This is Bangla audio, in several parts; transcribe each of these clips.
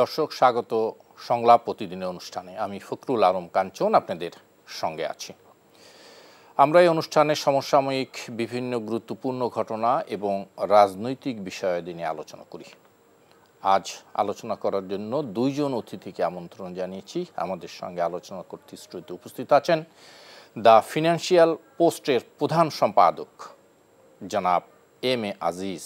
দর্শক স্বাগত সংলাপ প্রতিদিনের অনুষ্ঠানে। আমি ফখরুল আলম কাঞ্চন আপনাদের সঙ্গে আছি। আমরা এই অনুষ্ঠানে সমসাময়িক বিভিন্ন গুরুত্বপূর্ণ ঘটনা এবং রাজনৈতিক বিষয়াদি নিয়ে আলোচনা করি। আজ আলোচনা করার জন্য দুইজন অতিথিকে আমন্ত্রণ জানিয়েছি। আমাদের সঙ্গে আলোচনা করতে স্টুডিওতে উপস্থিত আছেন দ্য ফিনান্সিয়াল পোস্টের প্রধান সম্পাদক জনাব এম এ আজিজ,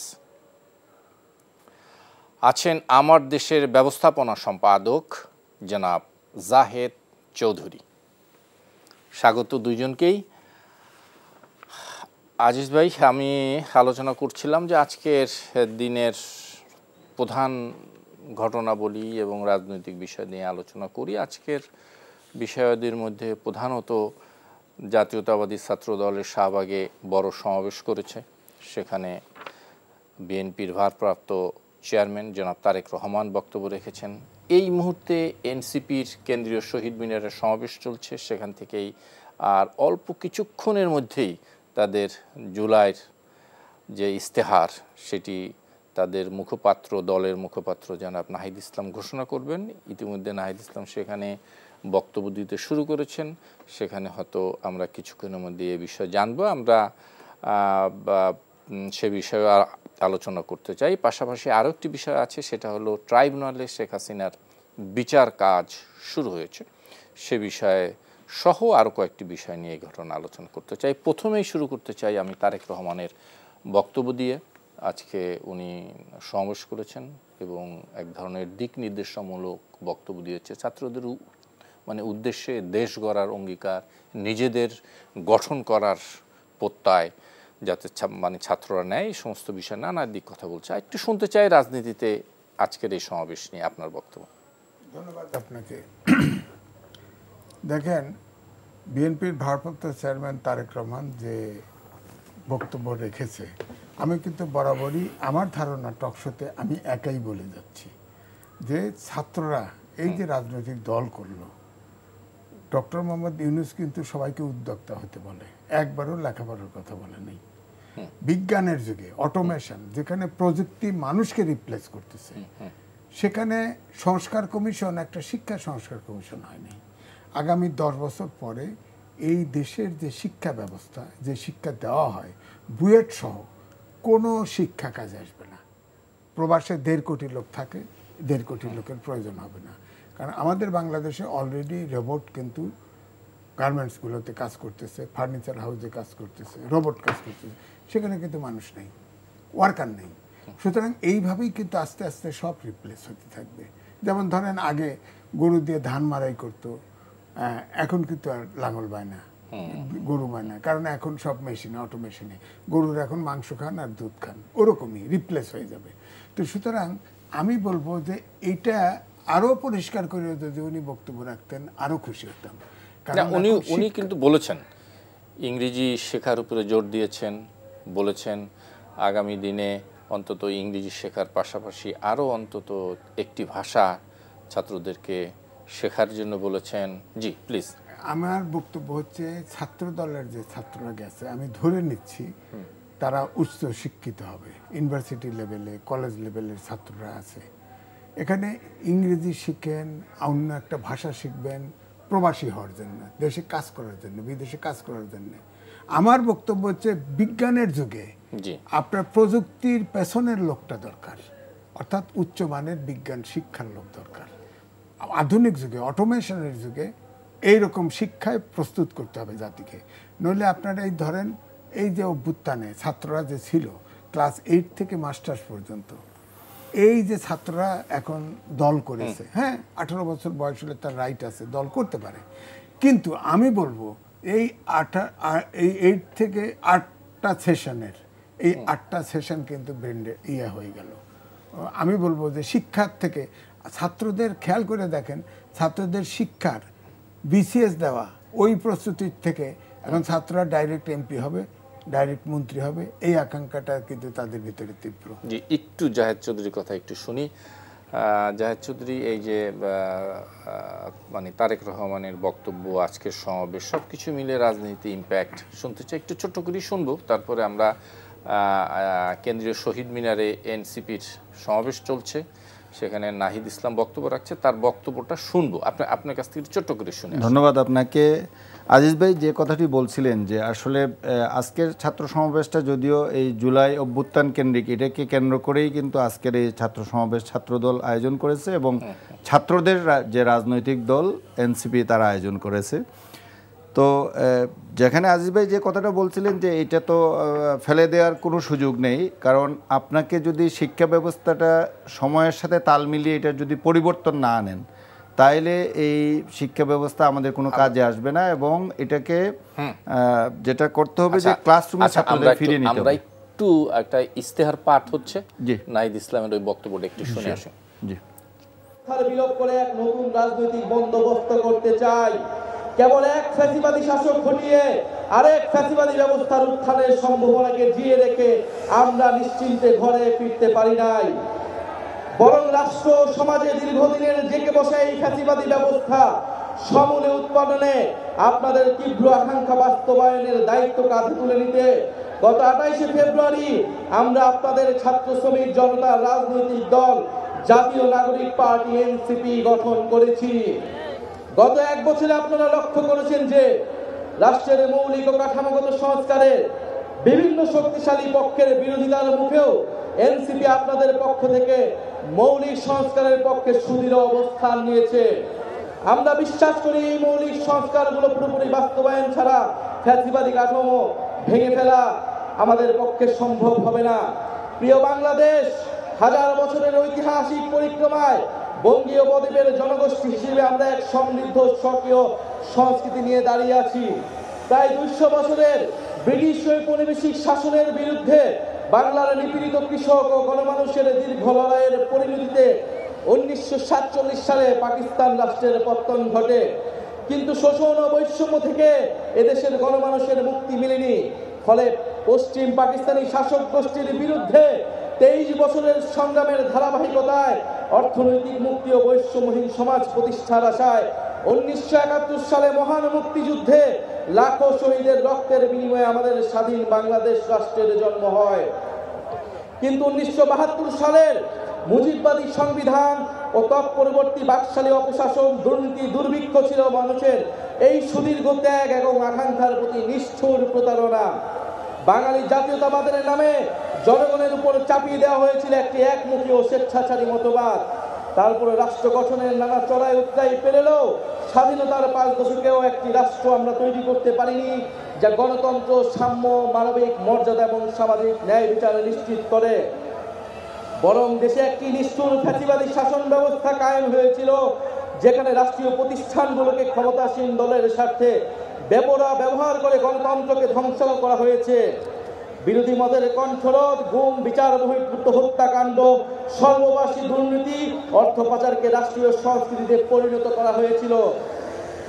আছেন আমার দেশের ব্যবস্থাপনা সম্পাদক জনাব জাহেদ চৌধুরী। স্বাগত দুইজনকেই। আজিজ ভাই, আমি আলোচনা করছিলাম যে আজকের দিনের প্রধান ঘটনাবলী এবং রাজনৈতিক বিষয় নিয়ে আলোচনা করি। আজকের বিষয়াদির মধ্যে প্রধানত জাতীয়তাবাদী ছাত্র দলের শাহবাগে বড় সমাবেশ করেছে। সেখানে বিএনপির ভারপ্রাপ্ত চেয়ারম্যান জনাব তারেক রহমান বক্তব্য রেখেছেন। এই মুহূর্তে এনসিপির কেন্দ্রীয় শহীদ মিনারের সমাবেশ চলছে, সেখান থেকেই আর অল্প কিছুক্ষণের মধ্যেই তাদের জুলাইয়ের যে ইস্তেহার সেটি তাদের মুখপাত্র, দলের মুখপাত্র জনাব নাহিদ ইসলাম ঘোষণা করবেন। ইতিমধ্যে নাহিদ ইসলাম সেখানে বক্তব্য দিতে শুরু করেছেন। সেখানে হয়তো আমরা কিছুক্ষণের মধ্যে এ বিষয়ে জানবো। আমরা সে বিষয়ে আলোচনা করতে চাই। পাশাপাশি আরও একটি বিষয় আছে, সেটা হলো ট্রাইব্যুনালে শেখ হাসিনার বিচার কাজ শুরু হয়েছে। সে বিষয়ে সহ আরও কয়েকটি বিষয় নিয়ে এই ঘটনা আলোচনা করতে চাই। প্রথমেই শুরু করতে চাই আমি তারেক রহমানের বক্তব্য দিয়ে। আজকে উনি সমাবেশ করেছেন এবং এক ধরনের দিক নির্দেশমূলক বক্তব্য দিয়েছে। ছাত্রদের উদ্দেশ্যে দেশ গড়ার অঙ্গীকার, নিজেদের গঠন করার প্রত্যয় যাতে ছাত্ররা নেয়, এই সমস্ত বিষয় নানা দিক কথা বলছে। একটু শুনতে চাই রাজনীতিতে আজকের এই সমাবেশ নিয়ে আপনার বক্তব্য। ধন্যবাদ আপনাকে। দেখেন, বিএনপির ভারপ্রাপ্ত চেয়ারম্যান তারেক রহমান যে বক্তব্য রেখেছে, আমি কিন্তু বরাবরই আমার ধারণা টকশোতে আমি একাই বলে যাচ্ছি যে ছাত্ররা এই যে রাজনৈতিক দল করলো, ডক্টর মোহাম্মদ ইউনূস কিন্তু সবাইকে উদ্যোক্তা হতে বলে, একবারও লেখাপড়ার কথা বলে নেই। বিজ্ঞানের যুগে অটোমেশন, যেখানে প্রযুক্তি মানুষকে রিপ্লেস করতেছে, সেখানে সংস্কার কমিশন একটা শিক্ষা সংস্কার কমিশন হয়নি। আগামী 10 বছর পরে এই দেশের যে শিক্ষা ব্যবস্থা, যে শিক্ষা দেওয়া হয় বুয়েট সহ কোনো শিক্ষা কাজে আসবে না। প্রবাসে 1.5 কোটি লোক থাকে, 1.5 কোটি লোকের প্রয়োজন হবে না। কারণ আমাদের বাংলাদেশে অলরেডি রোবট কিন্তু গার্মেন্টসগুলোতে কাজ করতেছে, ফার্নিচার হাউসে কাজ করতেছে, রোবট কাজ করতেছে, সেখানে কিন্তু মানুষ নেই, ওয়ার্কার নেই। সুতরাং এইভাবেই কিন্তু আস্তে আস্তে সব রিপ্লেস হতে থাকবে। যেমন ধরেন আগে গরু দিয়ে ধান মারাই করতো, এখন কিন্তু আর লাঙল বায় না, গরু বায় না, কারণ এখন সব মেশিনে, অটোমেশনে গরুর এখন মাংস খান আর দুধ খান, ওরকমই রিপ্লেস হয়ে যাবে। তো সুতরাং আমি বলবো যে এইটা আরও পরিষ্কার করে যদি উনি বক্তব্য রাখতেন আরও খুশি হতাম। উনি কিন্তু বলেছেন, ইংরেজি শেখার উপরে জোর দিয়েছেন, বলেছেন আগামী দিনে অন্তত ইংরেজি শেখার পাশাপাশি আরও অন্তত একটি ভাষা ছাত্রদেরকে শেখার জন্য বলেছেন। জি প্লিজ। আমার বক্তব্য হচ্ছে, ছাত্র দলের যে ছাত্ররা গেছে, আমি ধরে নিচ্ছি তারা উচ্চ শিক্ষিত হবে, ইউনিভার্সিটি লেভেলে, কলেজ লেভেলের ছাত্ররা আছে। এখানে ইংরেজি শিখেন, অন্য একটা ভাষা শিখবেন প্রবাসী হওয়ার জন্য, দেশে কাজ করার জন্য, বিদেশে কাজ করার জন্য। আমার বক্তব্য হচ্ছে বিজ্ঞানের যুগে আপনার প্রযুক্তির পেছনের লোকটা দরকার, অর্থাৎ উচ্চমানের বিজ্ঞান শিক্ষার লোক দরকার। আধুনিক যুগে, অটোমেশনের যুগে এইরকম শিক্ষায় প্রস্তুত করতে হবে জাতিকে। নইলে আপনারা এই ধরেন, এই যে অভ্যুত্থানে ছাত্ররা যে ছিল ক্লাস 8 থেকে মাস্টার্স পর্যন্ত, এই যে ছাত্ররা এখন দল করেছে, হ্যাঁ 18 বছর বয়স হলে তার রাইট আছে, দল করতে পারে। কিন্তু আমি বলবো এই 8 থেকে 8টা সেশনের, এই 8টা সেশন কিন্তু ব্রেন্ডে হয়ে গেল। আমি বলবো যে শিক্ষার থেকে ছাত্রদের খেয়াল করে দেখেন, ছাত্রদের শিক্ষার বিসিএস দেওয়া ওই প্রস্তুতির থেকে এখন ছাত্ররা ডাইরেক্ট এমপি হবে, ডাইরেক্ট মন্ত্রী হবে, এই আকাঙ্ক্ষাটা কিন্তু তাদের ভিতরে তীব্র। জি, একটু জাহেদ চৌধুরীর কথা একটু শুনি। জাহেদ চৌধুরী, এই যে তারেক রহমানের বক্তব্য, আজকের সমাবেশ, সব কিছু মিলে রাজনীতি ইম্প্যাক্ট শুনতে চাই, একটু ছোট্ট করে শুনবো, তারপরে আমরা কেন্দ্রীয় শহীদ মিনারে এনসিপির সমাবেশ চলছে, সেখানে নাহিদ ইসলাম বক্তব্য রাখছে, তার বক্তব্যটা শুনবো। আপনার কাছ থেকে ছোট্ট করে শুনে। ধন্যবাদ আপনাকে। আজিজ ভাই যে কথাটি বলছিলেন যে আসলে আজকের ছাত্র সমাবেশটা যদিও এই জুলাই অভ্যুত্থান কেন্দ্রিক, এটাকে কেন্দ্র করেই কিন্তু আজকের এই ছাত্র সমাবেশ ছাত্রদল আয়োজন করেছে এবং ছাত্রদের যে রাজনৈতিক দল এনসিপি তারা আয়োজন করেছে। তো যেখানে আজিজ ভাই যে কথাটা বলছিলেন যে এটা তো ফেলে দেওয়ার কোনো সুযোগ নেই, কারণ আপনাকে যদি শিক্ষা ব্যবস্থাটা সময়ের সাথে তাল মিলিয়ে এটা যদি পরিবর্তন না আনেন তাইলে এই শিক্ষা ব্যবস্থা আমাদের কোনো কাজে আসবে না এবং এটাকে যেটা করতে হবে যে ক্লাসরুমে ছাত্রদের ফিরিয়ে নিতে হবে। আমরা একটু একটা ইস্তেহার পাঠ হচ্ছে, নাহিদ ইসলামের ওই বক্তব্যটা একটু শুনে আসুন। জি, বিলোপ করে এক নতুন রাজনৈতিক বন্দোবস্ত করতে চাই। কেবল এক ফ্যাসিবাদী শাসক হটিয়ে আরেক ফ্যাসিবাদী ব্যবস্থার উত্থানের সম্ভাবনাকে জিয়ে রেখে আমরা নিশ্চিন্তে ঘরে ফিরতে পারি নাই, বরং রাষ্ট্র সমাজে দীর্ঘদিনের জেঁকে বসে এই ফ্যাসিবাদী ব্যবস্থা সমূলে উৎপাদনে আপনাদের তীব্র আকাঙ্ক্ষা বাস্তবায়নের দায়িত্ব কাঁধে তুলে নিতে গত 28শে ফেব্রুয়ারি আমরা আপনাদের ছাত্র শ্রমিক জনতা রাজনৈতিক দল জাতীয় নাগরিক পার্টি এনসিপি গঠন করেছি। গত এক বছরে আপনারা লক্ষ্য করেছেন যে রাষ্ট্রের মৌলিক ও কাঠামোগত সংস্কারে বিভিন্ন শক্তিশালী পক্ষের বিরোধিতার মুখেও এনসিপি আপনাদের পক্ষ থেকে মৌলিক সংস্কারের পক্ষে সুদৃঢ় অবস্থান নিয়েছে। আমরা বিশ্বাস করি এই মৌলিক সংস্কারগুলো পুরোপুরি বাস্তবায়ন ছাড়া ফ্যাসিবাদী কাঠামো ভেঙে ফেলা আমাদের পক্ষে সম্ভব হবে না। প্রিয় বাংলাদেশ, হাজার বছরের ঐতিহাসিক পরিক্রমায় বঙ্গীয় বদ্বীপের জনগোষ্ঠী হিসেবে আমরা এক সমৃদ্ধ স্বকীয় সংস্কৃতি নিয়ে দাঁড়িয়ে আছি। প্রায় 200 বছরের ব্রিটিশ ঔপনিবেশিক শাসনের বিরুদ্ধে বাংলার নিপীড়িত কৃষক ও গণমানুষের দীর্ঘ লড়াইয়ের পরিণতিতে 1947 সালে পাকিস্তান রাষ্ট্রের পতন ঘটে। কিন্তু শোষণ ও বৈষম্য থেকে এদেশের গণমানুষের মুক্তি মেলেনি। ফলে পশ্চিম পাকিস্তানি শাসক গোষ্ঠীর বিরুদ্ধে 23 বছরের সংগ্রামের ধারাবাহিকতায় অর্থনৈতিক মুক্তি ও বৈষম্যহীন সমাজ প্রতিষ্ঠার আশায় 1971 সালে মহান মুক্তিযুদ্ধে লাখো শহীদের রক্তের বিনিময়ে আমাদের স্বাধীন বাংলাদেশ রাষ্ট্রের জন্ম হয়। কিন্তু 1972 সালের মুজিববাদী সংবিধান ও তৎপরবর্তী বাকশালী অপশাসন, দুর্নীতি, দুর্ভিক্ষ ছিল মানুষের এই সুদীর্ঘ ত্যাগ এবং আকাঙ্ক্ষার প্রতি নিষ্ঠুর প্রতারণা। বাঙালি জাতীয়তাবাদের নামে জনগণের উপর চাপিয়ে দেওয়া হয়েছিল একটি একমুখী ও স্বেচ্ছাচারী মতবাদ। তারপরে রাষ্ট্র গঠনের নানা চড়াই উৎরাই পেলেও স্বাধীনতার 5 দশকেও একটি রাষ্ট্র আমরা তৈরি করতে পারিনি যা গণতন্ত্র, সাম্য, মানবিক মর্যাদা এবং সামাজিক ন্যায় বিচার নিশ্চিত করে। বরং দেশে একটি নিষ্ঠুর ফ্যাসিবাদী শাসন ব্যবস্থা কায়েম হয়েছিল, যেখানে রাষ্ট্রীয় প্রতিষ্ঠানগুলোকে ক্ষমতাসীন দলের স্বার্থে বেপরোয়া ব্যবহার করে গণতন্ত্রকে ধ্বংস করা হয়েছে। বিরোধী মতের কণ্ঠরোধ, গুম, বিচার বহির্ভূত হত্যাকাণ্ড, সর্ববাসী দুর্নীতি, অর্থ পাচারকে রাষ্ট্রীয় সংস্কৃতিতে পরিণত করা হয়েছিল।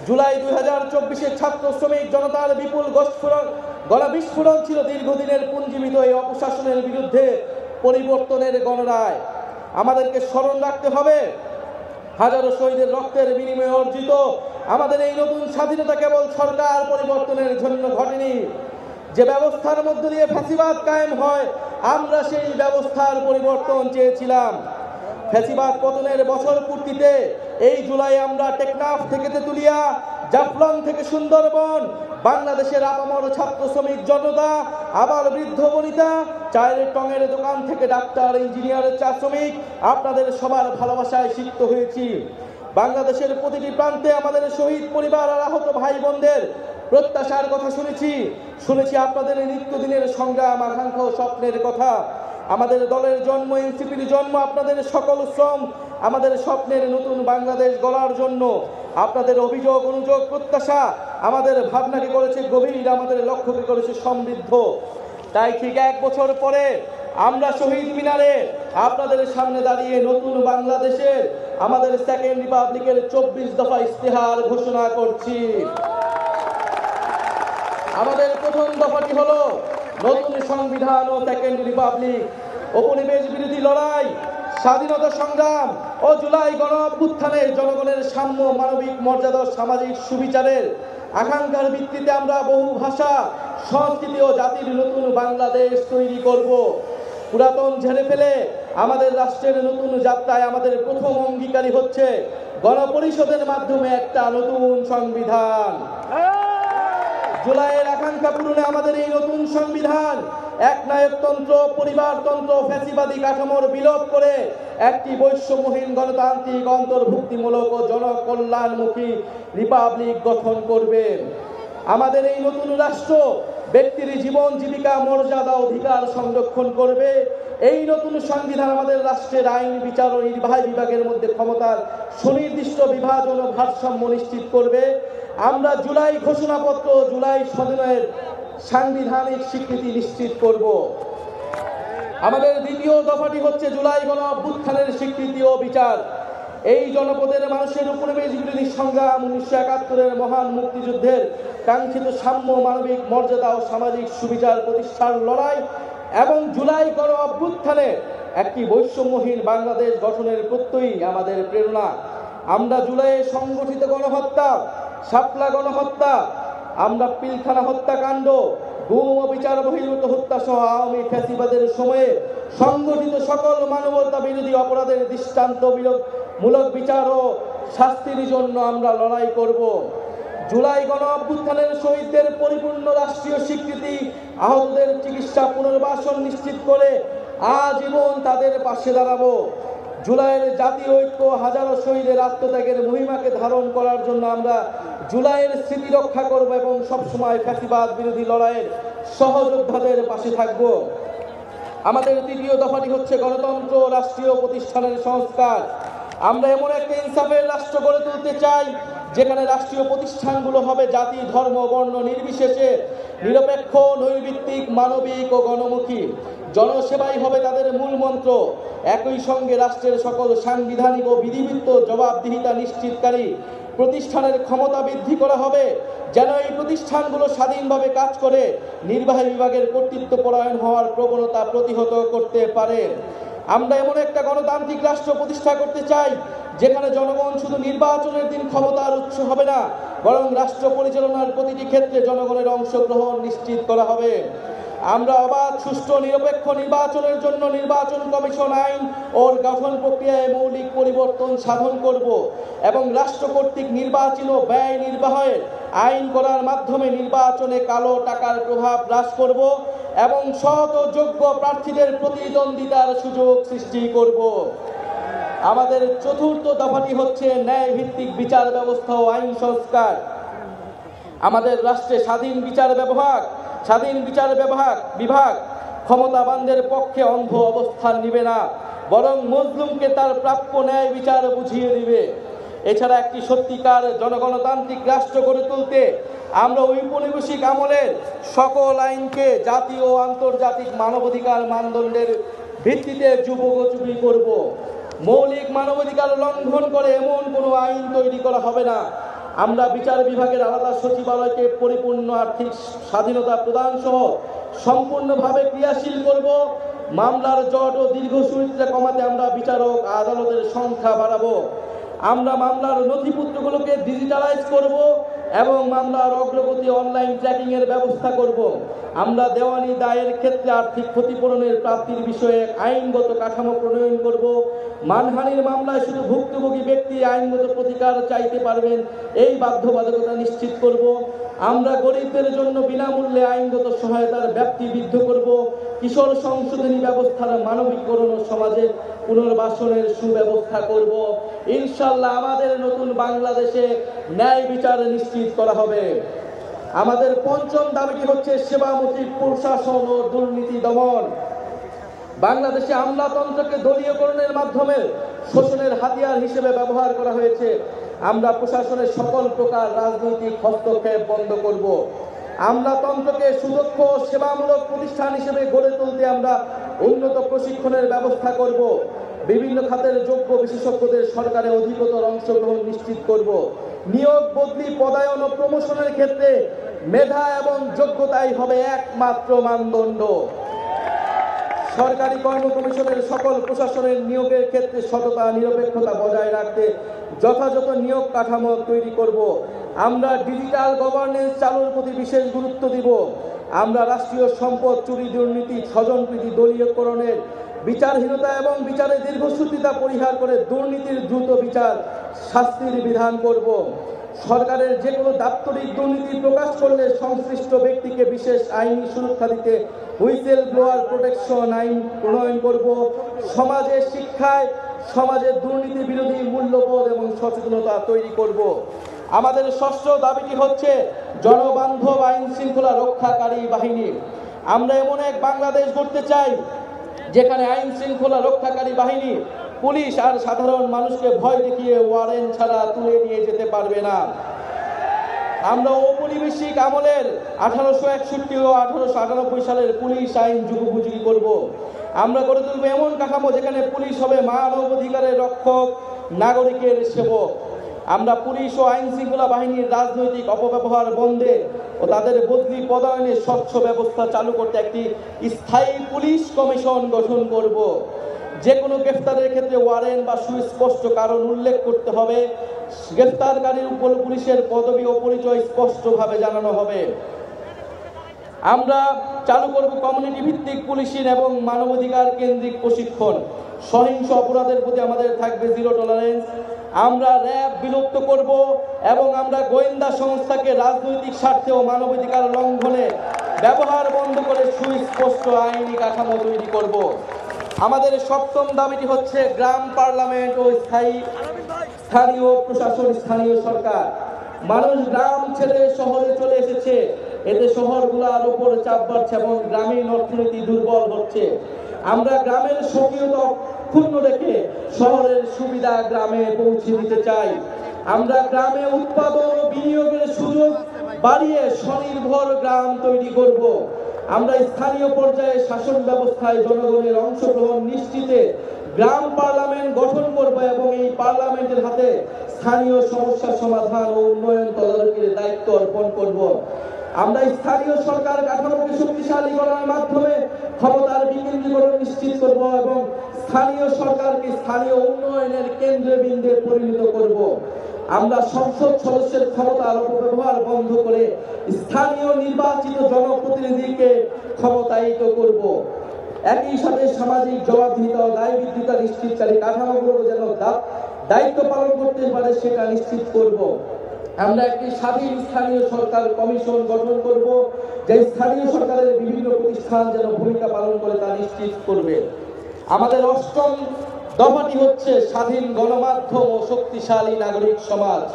জুলাই 2024 ছাত্র শ্রমিক জনতার বিপুল গণবিস্ফোরণ ছিল দীর্ঘদিনের পুঞ্জীবিত এই অপশাসনের বিরুদ্ধে পরিবর্তনের গণরায়। আমাদেরকে স্মরণ রাখতে হবে, হাজারো শহীদের রক্তের বিনিময়ে অর্জিত আমাদের এই নতুন স্বাধীনতা কেবল সরকার পরিবর্তনের জন্য ঘটেনি। যে ব্যবস্থার মধ্য দিয়ে ফ্যাসিবাদ কায়েম হয়, আমরা সেই ব্যবস্থার পরিবর্তন চেয়েছিলাম। ফ্যাসিবাদ পতনের বছর পূর্তিতে এই জুলাই আমরা টেকনাফ থেকে তেতুলিয়া, জাফলং থেকে সুন্দরবন, বাংলাদেশের আপামর ছাত্র শ্রমিক জনতা, আবার বৃদ্ধ বনিতা, চায়ের টঙের দোকান থেকে ডাক্তার, ইঞ্জিনিয়ার, চা শ্রমিক, আপনাদের সবার ভালোবাসায় সিক্ত হয়েছি। বাংলাদেশের প্রতিটি প্রান্তে আমাদের শহীদ পরিবার আর আহত ভাই বোনদের প্রত্যাশার কথা শুনেছি আপনাদের নিত্যদিনের সংগ্রাম, আকাঙ্ক্ষা ও স্বপ্নের কথা। আমাদের দলের জন্ম, এনসিপির জন্ম আপনাদের সকল শ্রম, আমাদের স্বপ্নের নতুন বাংলাদেশ গড়ার জন্য। আপনাদের অভিযোগ, অনুযোগ, প্রত্যাশা আমাদের ভাবনাকে করেছে গভীর, আমাদের লক্ষ্যকে করেছে সমৃদ্ধ। তাই ঠিক 1 বছর পরে আমরা শহীদ মিনারে আপনাদের সামনে দাঁড়িয়ে নতুন বাংলাদেশের আমাদের সেকেন্ড রিপাবলিকের 24 দফা ইশতেহার ঘোষণা করছি। আমাদের প্রথম দফাটি হলো নতুন সংবিধান ও সেকেন্ড রিপাবলিক। উপনিবেশ বিরোধী লড়াই, স্বাধীনতা সংগ্রাম ও জুলাই গণ অভ্যুত্থানে জনগণের সাম্য, মানবিক মর্যাদা, সামাজিক সুবিচারের আকাঙ্ক্ষার ভিত্তিতে আমরা বহু ভাষা, সংস্কৃতি ও জাতির নতুন বাংলাদেশ তৈরি করব। পুরাতন ঝেড়ে ফেলে আমাদের রাষ্ট্রের নতুন যাত্রায় আমাদের প্রথম অঙ্গীকারী হচ্ছে গণপরিষদের মাধ্যমে একটা নতুন সংবিধান। জুলাইয়ের আকাঙ্ক্ষা পূরণে আমাদের এই নতুন সংবিধান একনায়কতন্ত্র, পরিবারতন্ত্র, ফ্যাসিবাদী কাঠামোর বিলোপ করে একটি বৈষম্যহীন গণতান্ত্রিক, অন্তর্ভুক্তিমূলক ও জনকল্যাণমুখী রিপাবলিক গঠন করবে। আমাদের এই নতুন রাষ্ট্র ব্যক্তির জীবন, জীবিকা, মর্যাদা, অধিকার সংরক্ষণ করবে। এই নতুন সংবিধান আমাদের রাষ্ট্রের আইন, বিচার ও নির্বাহী বিভাগের মধ্যে ক্ষমতার সুনির্দিষ্ট বিভাজন ও ভারসাম্য নিশ্চিত করবে। আমরা জুলাই ঘোষণাপত্র, জুলাই সনদের সাংবিধানিক স্বীকৃতি নিশ্চিত করব। আমাদের দ্বিতীয় দফাটি হচ্ছে জুলাই গণ অভ্যুত্থানের স্বীকৃতি ও বিচার। এই জনপদের মানুষের উপনিবেশ বিরোধী সংগ্রাম, 1971-এর মহান মুক্তিযুদ্ধের কাঙ্ক্ষিত সাম্য, মানবিক মর্যাদা ও সামাজিক সুবিচার প্রতিষ্ঠার লড়াই এবং জুলাই গণ অভ্যুত্থানে একটি বৈষম্যহীন বাংলাদেশ গঠনের প্রত্যয়ই আমাদের প্রেরণা। আমরা জুলাইয়ে সংগঠিত গণহত্যা, শাপলা গণহত্যা, আমরা পিলখানা হত্যাকাণ্ড, গুম ও বিচার বহির্ভূত হত্যা সহ আওয়ামী ফ্যাসিবাদের সময়ে সংগঠিত সকল মানবতা বিরোধী অপরাধের দৃষ্টান্তমূলক বিচার ও শাস্তির জন্য আমরা লড়াই করব। জুলাই গণ অভ্যুত্থানের শহীদদের পরিপূর্ণ রাষ্ট্রীয় স্বীকৃতি, আহতদের চিকিৎসা, পুনর্বাসন নিশ্চিত করে আজীবন তাদের পাশে দাঁড়াবো। জুলাইয়ের জাতীয় ঐক্য, হাজারো শহীদের আত্মত্যাগের মহিমাকে ধারণ করার জন্য আমরা জুলাইয়ের স্মৃতি রক্ষা করব এবং সবসময় ফ্যাসিবাদ বিরোধী লড়াইয়ের সহযোদ্ধাদের পাশে থাকব। আমাদের তৃতীয় দফাটি হচ্ছে গণতন্ত্র, রাষ্ট্রীয় প্রতিষ্ঠানের সংস্কার। আমরা এমন একটা ইনসাফের রাষ্ট্র গড়ে তুলতে চাই যেখানে রাষ্ট্রীয় প্রতিষ্ঠানগুলো হবে জাতি, ধর্ম, বর্ণ নির্বিশেষে নিরপেক্ষ, নৈর্ভিত্তিক, মানবিক ও গণমুখী। জনসেবাই হবে তাদের মূল মন্ত্র। একই সঙ্গে রাষ্ট্রের সকল সাংবিধানিক ও বিধিবদ্ধ জবাবদিহিতা নিশ্চিতকারী প্রতিষ্ঠানের ক্ষমতা বৃদ্ধি করা হবে, যেন এই প্রতিষ্ঠানগুলো স্বাধীনভাবে কাজ করে নির্বাহী বিভাগের কর্তৃত্ব পরায়ণ হওয়ার প্রবণতা প্রতিহত করতে পারে। আমরা এমন একটা গণতান্ত্রিক রাষ্ট্র প্রতিষ্ঠা করতে চাই যেখানে জনগণ শুধু নির্বাচনের দিন ক্ষমতার উৎস হবে না, বরং রাষ্ট্র পরিচালনার প্রতিটি ক্ষেত্রে জনগণের অংশগ্রহণ নিশ্চিত করা হবে। আমরা অবাধ, সুষ্ঠু, নিরপেক্ষ নির্বাচনের জন্য নির্বাচন কমিশন আইন ও গঠন প্রক্রিয়ায় মৌলিক পরিবর্তন সাধন করব এবং রাষ্ট্র কর্তৃক নির্বাচিত ব্যয় নির্বাহের আইন করার মাধ্যমে নির্বাচনে কালো টাকার প্রভাব হ্রাস করব এবং সৎ ও যোগ্য প্রার্থীদের প্রতিদ্বন্দ্বিতার সুযোগ সৃষ্টি করব। আমাদের চতুর্থ দফাটি হচ্ছে ন্যায় ভিত্তিক বিচার ব্যবস্থা ও আইন সংস্কার। আমাদের রাষ্ট্রে স্বাধীন বিচার বিভাগ ক্ষমতাবানদের পক্ষে অন্ধ অবস্থান নিবে না, বরং মজলুমকে তার প্রাপ্য ন্যায় বিচার বুঝিয়ে দিবে। এছাড়া একটি সত্যিকার জনগণতান্ত্রিক রাষ্ট্র গড়ে তুলতে আমরা ঔপনিবেশিক আমলের সকল আইনকে জাতীয় ও আন্তর্জাতিক মানবাধিকার মানদণ্ডের ভিত্তিতে যুগোপযোগী করব। মৌলিক মানবাধিকার লঙ্ঘন করে এমন কোনো আইন তৈরি করা হবে না। আমরা বিচার বিভাগের আলাদা সচিবালয়কে পরিপূর্ণ আর্থিক স্বাধীনতা প্রদান সহ সম্পূর্ণভাবে ক্রিয়াশীল করব। মামলার জট ও দীর্ঘসূত্রে কমাতে আমরা বিচারক, আদালতের সংখ্যা বাড়াবো। আমরা মামলার নথিপত্রগুলোকে ডিজিটালাইজ করব এবং মামলার অগ্রগতি অনলাইন ট্র্যাকিং এর ব্যবস্থা করব। আমরা দেওয়ানি দায়ের ক্ষেত্রে আর্থিক ক্ষতিপূরণের প্রাপ্তির বিষয়ে আইনগত কাঠামো প্রণয়ন করব। মানহানির মামলায় শুধু ভুক্তভোগী ব্যক্তি আইনগত প্রতিকার চাইতে পারবেন, এই বাধ্যবাধকতা নিশ্চিত করব। আমরা গরিবদের জন্য বিনামূল্যে আইনগত সহায়তার ব্যাপ্তি বৃদ্ধি করব। কিশোর সংশোধনী ব্যবস্থার মানবিকরণ ও সমাজে পুনর্বাসনের সুব্যবস্থা করব। ইনশাআল্লাহ আমাদের নতুন বাংলাদেশে ন্যায় বিচার নিশ্চিত করা হবে। আমাদের পঞ্চম দাবিটি হচ্ছে সেবামুখী প্রশাসন ও দুর্নীতি দমন। বাংলাদেশে আমলাতন্ত্রকে দলীয়করণের মাধ্যমে শোষণের হাতিয়ার হিসেবে ব্যবহার করা হয়েছে। আমরা প্রশাসনের সকল প্রকার রাজনৈতিক হস্তক্ষেপ বন্ধ করব। আমলাতন্ত্রকে সুদক্ষ সেবামূলক প্রতিষ্ঠান হিসেবে গড়ে তুলতে আমরা উন্নত প্রশিক্ষণের ব্যবস্থা করব। বিভিন্ন খাতের যোগ্য বিশেষজ্ঞদের সরকারে অধিকতর অংশগ্রহণ নিশ্চিত করব। নিয়োগ, বদলি, পদায়ন ও প্রমোশনের ক্ষেত্রে মেধা এবং যোগ্যতাই হবে একমাত্র মানদণ্ড। সরকারি কর্ম কমিশনের সকল প্রশাসনের নিয়োগের ক্ষেত্রে সততা, নিরপেক্ষতা বজায় রাখতে যথাযথ নিয়োগ কাঠামো তৈরি করব। আমরা ডিজিটাল গভর্নেন্স চালুর প্রতি বিশেষ গুরুত্ব দিব। আমরা রাষ্ট্রীয় সম্পদ চুরি, দুর্নীতি, স্বজনপ্রীতি, দলীয়করণের বিচারহীনতা এবং বিচারের দীর্ঘসূত্রিতা পরিহার করে দুর্নীতির দ্রুত বিচার শাস্তির বিধান করব। সরকারের যে কোনো দাপ্তরিক দুর্নীতি প্রকাশ করলে সংশ্লিষ্ট ব্যক্তিকে বিশেষ আইনি সুরক্ষা দিতে হুইসেল ব্লোয়ার প্রোটেকশন আইন প্রণয়ন করব। সমাজে শিক্ষায় সমাজের দুর্নীতি বিরোধী মূল্যবোধ এবং সচেতনতা তৈরি করব। আমাদের ষষ্ঠ দাবিটি হচ্ছে জনবান্ধব আইন শৃঙ্খলা রক্ষাকারী বাহিনী। আমরা এমন এক বাংলাদেশ গড়তে চাই যেখানে আইন শৃঙ্খলা রক্ষাকারী বাহিনী পুলিশ আর সাধারণ মানুষকে ভয় দেখিয়ে ওয়ারেন্ট ছাড়া তুলে নিয়ে যেতে পারবে না। আমরা ঔপনিবেশিক আমলের 1861 ও 1898 সালের পুলিশ আইন যুগোপযোগী করব। আমরা গড়ে তুলব এমন কাঠামো যেখানে পুলিশ হবে মানবাধিকারের রক্ষক, নাগরিকের সেবক। আমরা পুলিশ ও আইন শৃঙ্খলা বাহিনীর রাজনৈতিক অপব্যবহার বন্ধে ও তাদের বদলি পদায়নের স্বচ্ছ ব্যবস্থা চালু করতে একটি স্থায়ী পুলিশ কমিশন গঠন করব। যে কোনো গ্রেফতারের ক্ষেত্রে ওয়ারেন্ট বা সুস্পষ্ট কারণ উল্লেখ করতে হবে। গ্রেফতারকারীর উপর পুলিশের পদবি ও পরিচয় স্পষ্টভাবে জানানো হবে। আমরা চালু করব কমিউনিটি ভিত্তিক পুলিশিং এবং মানবাধিকার কেন্দ্রিক প্রশিক্ষণ। সহিংস অপরাধের প্রতি আমাদের থাকবে জিরো টলারেন্স। আমরা র্যাব বিলুপ্ত করব এবং আমরা গোয়েন্দা সংস্থাকে রাজনৈতিক স্বার্থে ও মানবাধিকার লঙ্ঘনে ব্যবহার বন্ধ করে সুস্পষ্ট আইনি কাঠামো তৈরি করব। আমাদের সপ্তম দাবিটি হচ্ছে গ্রাম পার্লামেন্ট ও স্থানীয় প্রশাসন, স্থানীয় সরকার। মানুষ গ্রাম ছেড়ে শহরে চলে এসেছে, এতে শহরগুলোর উপর চাপ বাড়ছে এবং গ্রামীণ অর্থনীতি দুর্বল হচ্ছে। আমরা গ্রামের স্বকীয়তা ক্ষুণ্ণ রেখে শহরের সুবিধা গ্রামে পৌঁছে দিতে চাই। আমরা গ্রামে উৎপাদন ও বিনিয়োগের সুযোগ বাড়িয়ে স্বনির্ভর গ্রাম তৈরি করব। আমরা স্থানীয় পর্যায়ে শাসন ব্যবস্থায় জনগণের অংশগ্রহণ নিশ্চিতে গ্রাম পার্লামেন্ট গঠন করব এবং এই পার্লামেন্টের হাতে স্থানীয় সমস্যা সমাধান ও উন্নয়ন তদারকির দায়িত্ব অর্পণ করব। আমরা স্থানীয় সরকার কাঠামোকে শক্তিশালী করার মাধ্যমে ক্ষমতার বিকেন্দ্রীকরণ নিশ্চিত করব এবং স্থানীয় সরকারকে স্থানীয় উন্নয়নের কেন্দ্রে বিন্দুতে পরিণত করব। আমরা সংসদ সদস্যের ক্ষমতার অপব্যবহার বন্ধ করে স্থানীয় নির্বাচিত জনপ্রতিনিধিকে ক্ষমতায়িত করব। একই সাথে সামাজিক জবাবদিহিতা ও দায়বদ্ধতা নিশ্চিতকারী কাঠামোগুলো যেন দায়িত্ব পালন করতে পারে সেটা নিশ্চিত করব। আমরা একটি স্বাধীন স্থানীয় সরকার কমিশন গঠন করব, যে স্থানীয় সরকারের বিভিন্ন প্রতিষ্ঠান যেন ভূমিকা পালন করে তা নিশ্চিত করবে। আমাদের অষ্টম দফাটি হচ্ছে স্বাধীন গণমাধ্যম ও শক্তিশালী নাগরিক সমাজ।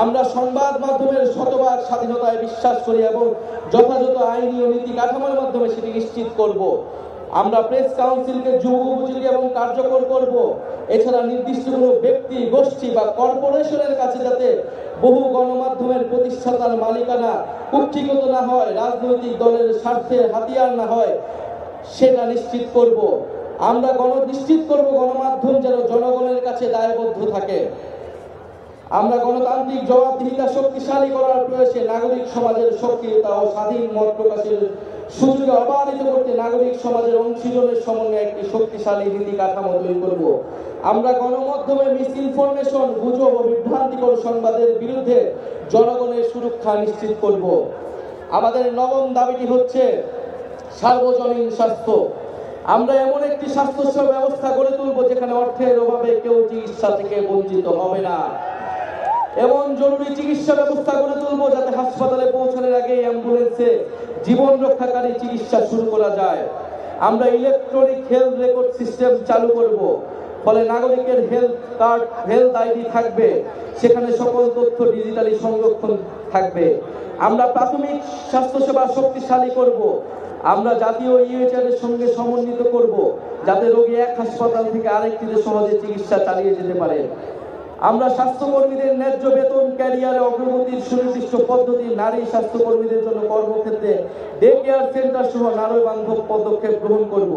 আমরা সংবাদ মাধ্যমের শতভাগ স্বাধীনতায় বিশ্বাস করি এবং যথাযথ আইনি ও নীতি কাঠামোর মাধ্যমে সেটি নিশ্চিত করব। আমরা প্রেস কাউন্সিলকে যুগোপযোগী এবং কার্যকর করব। এছাড়া নির্দিষ্ট কোনো ব্যক্তি, গোষ্ঠী বা কর্পোরেশনের কাছে যাতে বহু গণমাধ্যমের প্রতিষ্ঠাতার মালিকানা কুক্ষিগত না হয়, রাজনৈতিক দলের স্বার্থে হাতিয়ার না হয়, সেটা নিশ্চিত করব। আমরা নিশ্চিত করব গণমাধ্যম যেন জনগণের কাছে দায়বদ্ধ থাকে। আমরা গণতান্ত্রিক জবাবদিহিতা শক্তিশালী করার প্রয়াসে নাগরিক সমাজের সক্রিয়তা ও স্বাধীন মত প্রকাশের সুযোগ অবাধিত করতে নাগরিক সমাজের অংশীজনের সমন্বয়ে একটি শক্তিশালী নীতি কাঠামো তৈরি করব। আমরা গণমাধ্যমে মিস ইনফরমেশন, গুজব ও বিভ্রান্তিকর সংবাদের বিরুদ্ধে জনগণের সুরক্ষা নিশ্চিত করব। আমাদের নবম দাবিটি হচ্ছে সার্বজনীন স্বাস্থ্য। আমরা এমন একটি স্বাস্থ্য ব্যবস্থা গড়ে তুলব যেখানে অর্থের অভাবে কেউ চিকিৎসা থেকে বঞ্চিত হবে না। এমন জরুরি চিকিৎসা ব্যবস্থা গড়ে তুলব যাতে হাসপাতালে পৌঁছানোর আগে অ্যাম্বুলেন্সে জীবন রক্ষাকারী চিকিৎসা শুরু করা যায়। আমরা ইলেকট্রনিক হেলথ রেকর্ড সিস্টেম চালু করব, ফলে নাগরিকের হেলথ কার্ড, হেলথ আইডি থাকবে, সেখানে সকল তথ্য ডিজিটালি সংরক্ষণ থাকবে। আমরা প্রাথমিক স্বাস্থ্যসেবা শক্তিশালী করব। আমরা জাতীয় ইউএইচআর এর সঙ্গে সমন্বিত করব যাতে রোগী এক হাসপাতাল থেকে আরেকটিতে সহজে চিকিৎসা চালিয়ে যেতে পারে। আমরা স্বাস্থ্যকর্মীদের ন্যায্য বেতন, ক্যারিয়ারে অগ্রগতির সুনির্দিষ্ট পদ্ধতি, নারী স্বাস্থ্যকর্মীদের জন্য কর্মক্ষেত্রে ডে কেয়ার সেন্টার সহ নারী বান্ধব পদক্ষেপ গ্রহণ করব।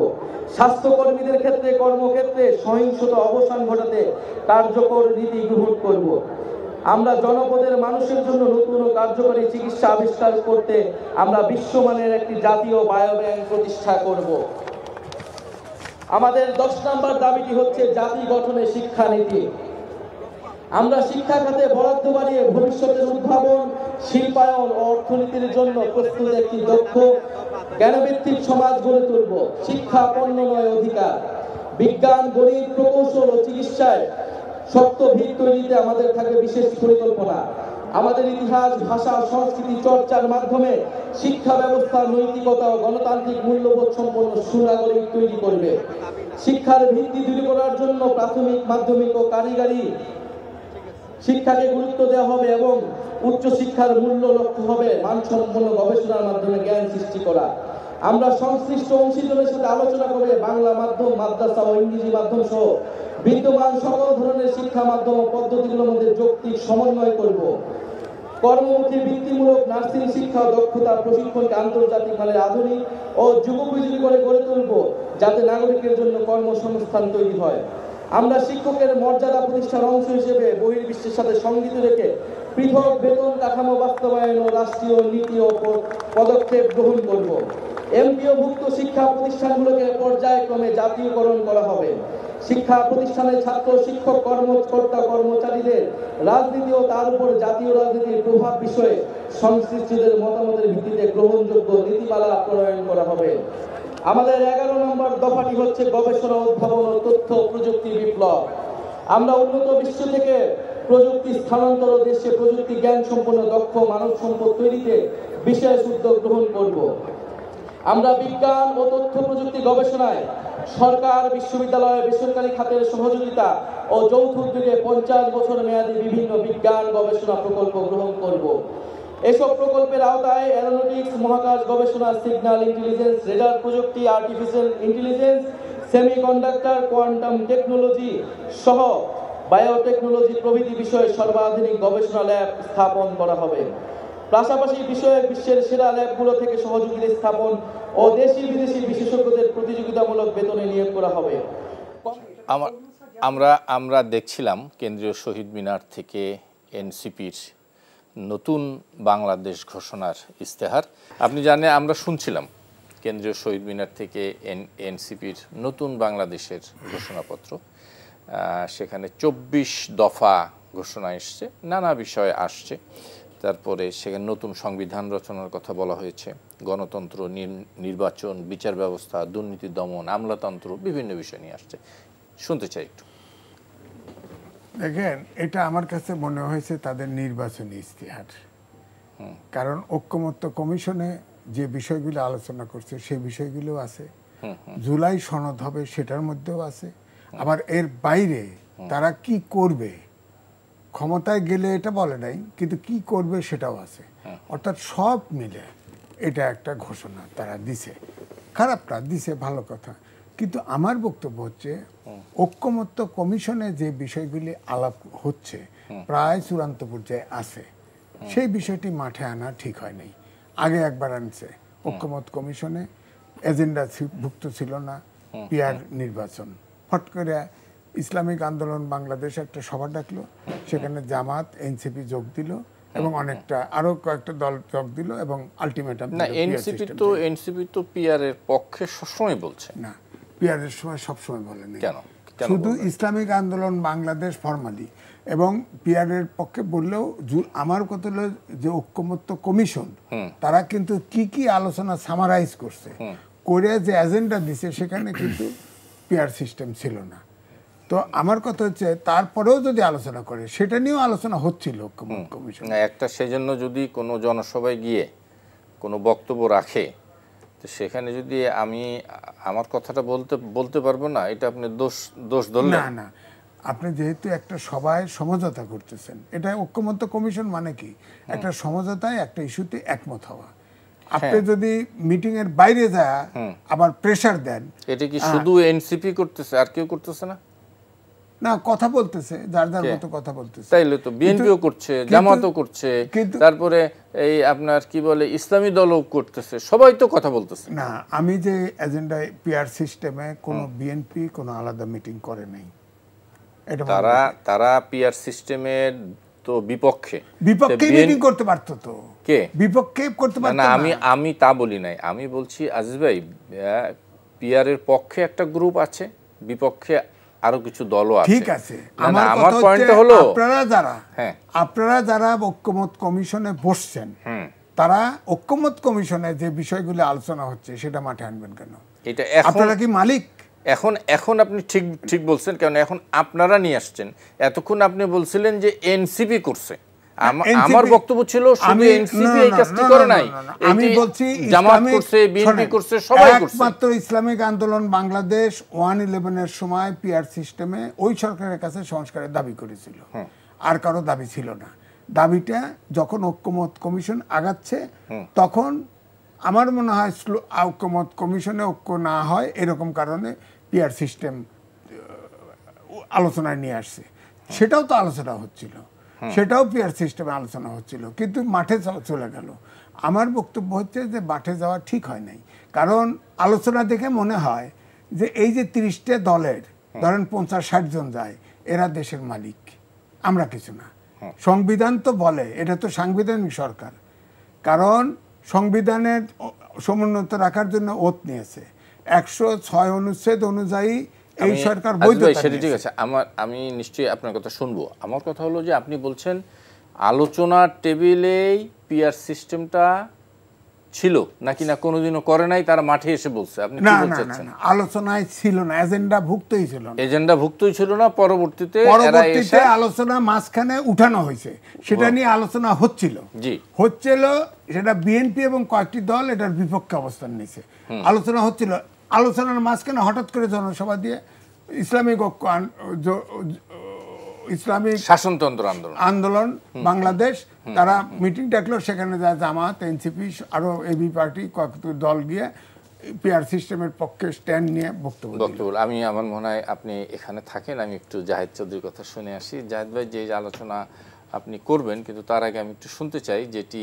স্বাস্থ্যকর্মীদের ক্ষেত্রে কর্মক্ষেত্রে সহিংসতা অবসান ঘটাতে কার্যকর নীতি গ্রহণ করব। আমরা জনপদের মানুষের জন্য নতুন ও কার্যকরী চিকিৎসা আবিষ্কার করতে আমরা বিশ্বমানের একটি জাতীয় বায়োব্যাংক প্রতিষ্ঠা করব। আমাদের 10 নম্বর দাবিটি হচ্ছে জাতি গঠনে শিক্ষানীতি। আমরা শিক্ষা খাতে বরাদ্দ বাড়িয়ে ভবিষ্যতের উদ্ভাবন শিল্পায়ন ও অর্থনীতির জন্য প্রস্তুত একটি দক্ষ জ্ঞানভিত্তিক সমাজ গড়ে তুলব। শিক্ষা পণ্য নয় অধিকার। বিজ্ঞান, গণিত, প্রকৌশল ও চিকিৎসায় শক্ত ভিত তৈরিতে আমাদের থাকবে বিশেষ পরিকল্পনা। আমাদের ইতিহাস, ভাষা, সংস্কৃতি চর্চার মাধ্যমে শিক্ষা ব্যবস্থা নৈতিকতা ও গণতান্ত্রিক মূল্যবোধ সম্পন্ন সুনাগরিক তৈরি করবে। শিক্ষার ভিত্তি দৃঢ় করার জন্য প্রাথমিক, মাধ্যমিক ও কারিগরি শিক্ষাকে গুরুত্ব দেওয়া হবে এবং উচ্চ শিক্ষার মূল্য লক্ষ্য হবে মানসম্পন্ন গবেষণার মাধ্যমে জ্ঞান সৃষ্টি করা। আমরা সংশ্লিষ্ট অংশীদারদের সাথে আলোচনা করে বাংলা মাধ্যম, মাদ্রাসা ও ইংরেজি মাধ্যম সহ বিদ্যমান সকল ধরনের শিক্ষা মাধ্যম ও পদ্ধতিগুলোর মধ্যে যৌক্তিক সমন্বয় করব। কর্মমুখী বৃত্তিমূলক নার্সিং শিক্ষা ও দক্ষতা প্রশিক্ষণকে আন্তর্জাতিক মানের আধুনিক ও যুগোপযোগী করে গড়ে তুলব, যাতে নাগরিকের জন্য কর্মসংস্থান তৈরি হয়। আমরা শিক্ষকের মর্যাদা প্রতিষ্ঠার অংশ হিসেবে বহির্বিশ্বের সাথে সঙ্গীত রেখে পৃথক বেতন কাঠামো বাস্তবায়ন ও রাষ্ট্রীয় নীতি ও পদক্ষেপ গ্রহণ করব। এমপিওভুক্ত শিক্ষা প্রতিষ্ঠানগুলোকে পর্যায়ক্রমে জাতীয়করণ করা হবে। শিক্ষা প্রতিষ্ঠানে ছাত্র, শিক্ষক, কর্মকর্তা, কর্মচারীদের রাজনীতি ও তার উপর জাতীয় রাজনীতির প্রভাব বিষয়ে সংশ্লিষ্টদের মতামতের ভিত্তিতে গ্রহণযোগ্য নীতিমালা প্রণয়ন করা হবে। আমাদের 11 নম্বর দফাটি হচ্ছে গবেষণা, উদ্ভাবন ও তথ্য প্রযুক্তি বিপ্লব। আমরা উন্নত বিশ্ব থেকে প্রযুক্তি স্থানান্তর ও দেশে প্রযুক্তি জ্ঞান সম্পন্ন দক্ষ মানব সম্পদ তৈরিতে বিশেষ উদ্যোগ গ্রহণ করব। আমরা বিজ্ঞান ও তথ্য প্রযুক্তি গবেষণায় সরকার, বিশ্ববিদ্যালয়, বেসরকারি খাতের সহযোগিতা ও যৌথ উদ্যোগে 50 বছর মেয়াদী বিভিন্ন বিজ্ঞান গবেষণা প্রকল্প গ্রহণ করব। এসব প্রকল্পের আওতায় অ্যারোনটিক্স, মহাকাশ গবেষণা, সিগন্যাল ইন্টেলিজেন্স, রেডার প্রযুক্তি, artificial intelligence, semiconductor, quantum technology সহ বায়োটেকনোলজি প্রভৃতি বিষয়ে সর্বাধুনিক গবেষণা ল্যাব স্থাপন করা হবে। পাশাপাশি বিষয়ে বিশ্বের সেরা ল্যাবগুলো থেকে সহযোগী স্থাপন ও দেশি বিদেশি বিশেষজ্ঞদের প্রতিযোগিতামূলক বেতনে নিয়োগ করা হবে। আমরা দেখছিলাম কেন্দ্রীয় শহীদ মিনার থেকে এনসিপির নতুন বাংলাদেশ ঘোষণার ইস্তেহার। আপনি জানেন, আমরা শুনছিলাম কেন্দ্রীয় শহীদ মিনার থেকে এনসিপির নতুন বাংলাদেশের ঘোষণাপত্র। সেখানে 24 দফা ঘোষণা এসছে, নানা বিষয়ে আসছে। তারপরে সেখানে নতুন সংবিধান রচনার কথা বলা হয়েছে, গণতন্ত্র, নির্বাচন, বিচার ব্যবস্থা, দুর্নীতি দমন, আমলাতন্ত্র, বিভিন্ন বিষয় নিয়ে আসছে। শুনতে চাই একটু। দেখেন, এটা আমার কাছে মনে হয়েছে তাদের নির্বাচনী ইস্তেহার। কারণ ঐক্যমত্য কমিশনে যে বিষয়গুলো আলোচনা করছে সেই বিষয়গুলো আছে, জুলাই সনদ হবে সেটার মধ্যেও আছে। আবার এর বাইরে তারা কি করবে, ক্ষমতায় গেলে এটা বলে নাই, কিন্তু কি করবে সেটাও আছে। অর্থাৎ সব মিলে এটা একটা ঘোষণা তারা দিছে। খারাপ না, দিছে, ভালো কথা। কিন্তু আমার বক্তব্য হচ্ছে ঐক্যমত্য কমিশনে যে বিষয়গুলি আলাপ হচ্ছে প্রায় চূড়ান্ত পর্যায়ে আছে, সেই বিষয়টি মাঠে আনা ঠিক হয় নাই। আগে একবার আনছে ঐক্যমত্য কমিশনে, এজেন্ডা ভুক্ত ছিল না পিয়ার নির্বাচন। ফট করে ইসলামিক আন্দোলন বাংলাদেশ একটা সভা ডাকলো, সেখানে জামাত, এনসিপি যোগ দিল এবং অনেকটা আরো কয়েকটা দল যোগ দিল এবং আলটিমেটাম। না, এনসিপি তো পিয়ারের পক্ষে সবসময় বলছে না, পিয়ারের সময় সবসময় বলেন। কেন? শুধু ইসলামিক আন্দোলন বাংলাদেশ ফরমালি এবং পিয়ারের পক্ষে বললেও আমার কথা হলো যে ঐক্যমত্য কমিশন তারা কিন্তু কি কি আলোচনা সামারাইজ করছে করে যে এজেন্ডা দিছে সেখানে কিন্তু পিয়ার সিস্টেম ছিল না। তো আমার কথা হচ্ছে তারপরেও যদি আলোচনা করে, সেটা নিয়েও আলোচনা হচ্ছিল ঐক্যমত্য কমিশন একটা। সেজন্য যদি কোনো জনসভায় গিয়ে কোনো বক্তব্য রাখে, তো সেখানে যদি আমি আমার কথাটা বলতে পারবো না, এটা আপনি দোষ ধরলেন না। না, আপনি যেহেতু একটা সভায় সমঝোতা করতেছেন, এটা ঐক্যমত্য কমিশন মানে কি, একটা সমঝোতায় একটা ইস্যুতে একমত হওয়া। আপনি যদি মিটিং এর বাইরে যায় আবার প্রেসার দেন, এটা কি শুধু এনসিপি করতেছে, আর কেউ করতেছে না? না, কথা বলতেছে, যার যার মতো কথা বলতেছে। তাইলে তো বিএনপিও করছে, জামাতও করছে, তারপরে এই আপনার কি বলে ইসলামী দলও করতেছে, সবাই তো কথা বলতেছে। না, আমি যে এজেন্ডায় পিআর সিস্টেমে কোনো বিএনপি কোনো আলাদা মিটিং করে নাই। এটা তারা পিআর সিস্টেমের তো বিপক্ষে মিটিং করতে পারতো তো। কে বিপক্ষে করতে পারতো না? আমি তা বলি নাই। আমি বলছি আজিজ ভাই, পিআর এর পক্ষে একটা গ্রুপ আছে, বিপক্ষে আরো কিছু দলও আছে। ঠিক আছে, আমার পয়েন্টটা হলো আপনারা যারা ঐক্যমত কমিশনে বসছেন, তারা ঐক্যমত কমিশনে যে বিষয়গুলো আলোচনা হচ্ছে সেটা মাঠে আনবেন কেন? এটা আপনারা কি মালিক? এখন আপনি ঠিক বলছেন, কারণ এখন আপনারা নিয়ে আসছেন। এতক্ষণ আপনি বলছিলেন যে এনসিপি করছে। আমার বক্তব্য ছিল শুধু এনসিপি এই কাজটি করে নাই, আমি বলছি জামাত করছে, বিএনপি করছে, সবাই করছে। একমাত্র ইসলামিক আন্দোলন বাংলাদেশ 1/11-এর সময় পিআর সিস্টেমে ওই সরকারের কাছে সংস্কারের দাবি করেছিল, আর কারো দাবি ছিল না। দাবিটা যখন ঐক্যমত কমিশন আগাচ্ছে, তখন আমার মনে হয় ঐক্যমত কমিশনে ঐক্য না হয় এরকম কারণে পিআর সিস্টেম আলোচনায় নিয়ে আসছে। সেটাও তো আলোচনা হচ্ছিল, সেটাও পিআর সিস্টেমে আলোচনা হচ্ছিল, কিন্তু মাঠে চলে গেল। আমার বক্তব্য হচ্ছে যে মাঠে যাওয়া ঠিক হয় নাই, কারণ আলোচনা দেখে মনে হয় যে এই যে 30টা দলের ধরেন 50-60 জন যায়, এরা দেশের মালিক, আমরা কিছু না। সংবিধান তো বলে, এটা তো সাংবিধানিক সরকার, কারণ সংবিধানের সমুন্নত রাখার জন্য ওত নিয়েছে 106 অনুচ্ছেদ অনুযায়ী এই সরকার বৈধতা। সেটা ঠিক আছে, আমি নিশ্চয়ই আপনার কথা শুনবো। আমার কথা হলো যে আপনি বলছেন আলোচনার টেবিলেই পিআর সিস্টেমটা ছিল নাকি না কোনোদিনও করে নাই, তারা মাঠে এসে বলছে? আপনি কি বলতে চাচ্ছেন? আলোচনায় ছিল না, এজেন্ডা ভুক্তই ছিল না। এজেন্ডা ভুক্তই ছিল না, পরবর্তীতে আলোচনা মাঝখানে উঠানো হয়েছে, সেটা নিয়ে আলোচনা হচ্ছিল, সেটা বিএনপি এবং কয়েকটি দল এটার বিপক্ষে অবস্থান নিয়েছে, আলোচনা হচ্ছিল। আলোচনার মাঝখানে হঠাৎ করে জনসভা দিয়ে ইসলামিক শাসনতন্ত্র আন্দোলন বাংলাদেশ তারা মিটিং ডাকলো, সেখানে যায় জামাত, এনসিপি, আরো এবি পার্টি কয়েকটি দল গিয়ে পিআর সিস্টেমের পক্ষে স্ট্যান্ড নিয়ে বক্তব্য। আমার মনে হয় আপনি এখানে থাকেন, আমি একটু জাহিদ চৌধুরীর কথা শুনে আসি। জাহিদ ভাই, যে আলোচনা আপনি করবেন, কিন্তু তার আগে আমি একটু শুনতে চাই যেটি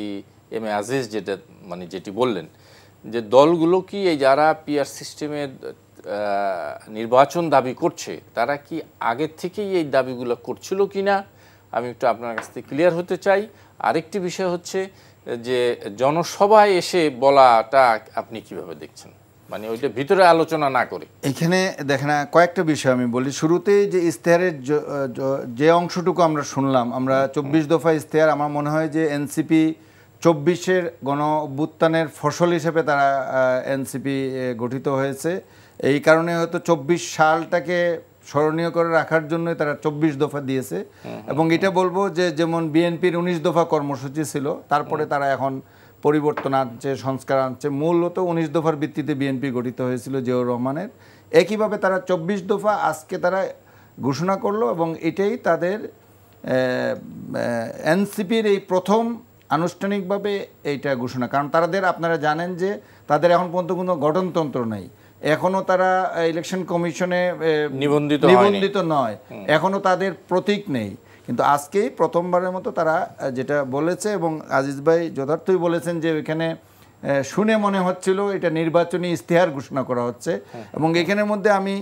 এম এ আজিজ যেটি বললেন, যে দলগুলো কি এই যারা পিআর সিস্টেমের নির্বাচন দাবি করছে, তারা কি আগের থেকেই এই দাবিগুলো করছিল কিনা, আমি একটু আপনার কাছ থেকে ক্লিয়ার হতে চাই। আরেকটি বিষয় হচ্ছে যে জনসভায় এসে বলাটা আপনি কিভাবে দেখছেন, মানে ওইটা ভিতরে আলোচনা না করে? এখানে দেখেন কয়েকটা বিষয় আমি বলি। শুরুতেই যে ইশতেহারের যে অংশটুকু আমরা শুনলাম, আমরা 24 দফা ইশতেহার, আমার মনে হয় যে এনসিপি 24-এর গণ অভ্যুত্থানের ফসল হিসেবে তারা এনসিপি গঠিত হয়েছে। এই কারণে হয়তো 24 সালটাকে স্মরণীয় করে রাখার জন্য তারা 24 দফা দিয়েছে। এবং এটা বলবো যে যেমন বিএনপির 19 দফা কর্মসূচি ছিল, তারপরে তারা এখন পরিবর্তন আনছে, সংস্কার আনছে। মূলত 19 দফার ভিত্তিতে বিএনপি গঠিত হয়েছিল জিয়াউর রহমানের। একইভাবে তারা 24 দফা আজকে তারা ঘোষণা করলো, এবং এটাই তাদের এনসিপির এই প্রথম আনুষ্ঠানিকভাবে এইটা ঘোষণা। কারণ আপনারা জানেন যে তাদের এখন পর্যন্ত কোনো গঠনতন্ত্র নেই, এখনো তারা ইলেকশন কমিশনে নিবন্ধিত নয়, এখনো তাদের প্রতীক নেই। কিন্তু আজকেই প্রথমবারের মতো তারা যেটা বলেছে, এবং আজিজ ভাই যথার্থই বলেছেন যে ওইখানে শুনে মনে হচ্ছিল এটা নির্বাচনী ইশতেহার ঘোষণা করা হচ্ছে। এবং এখানের মধ্যে আমি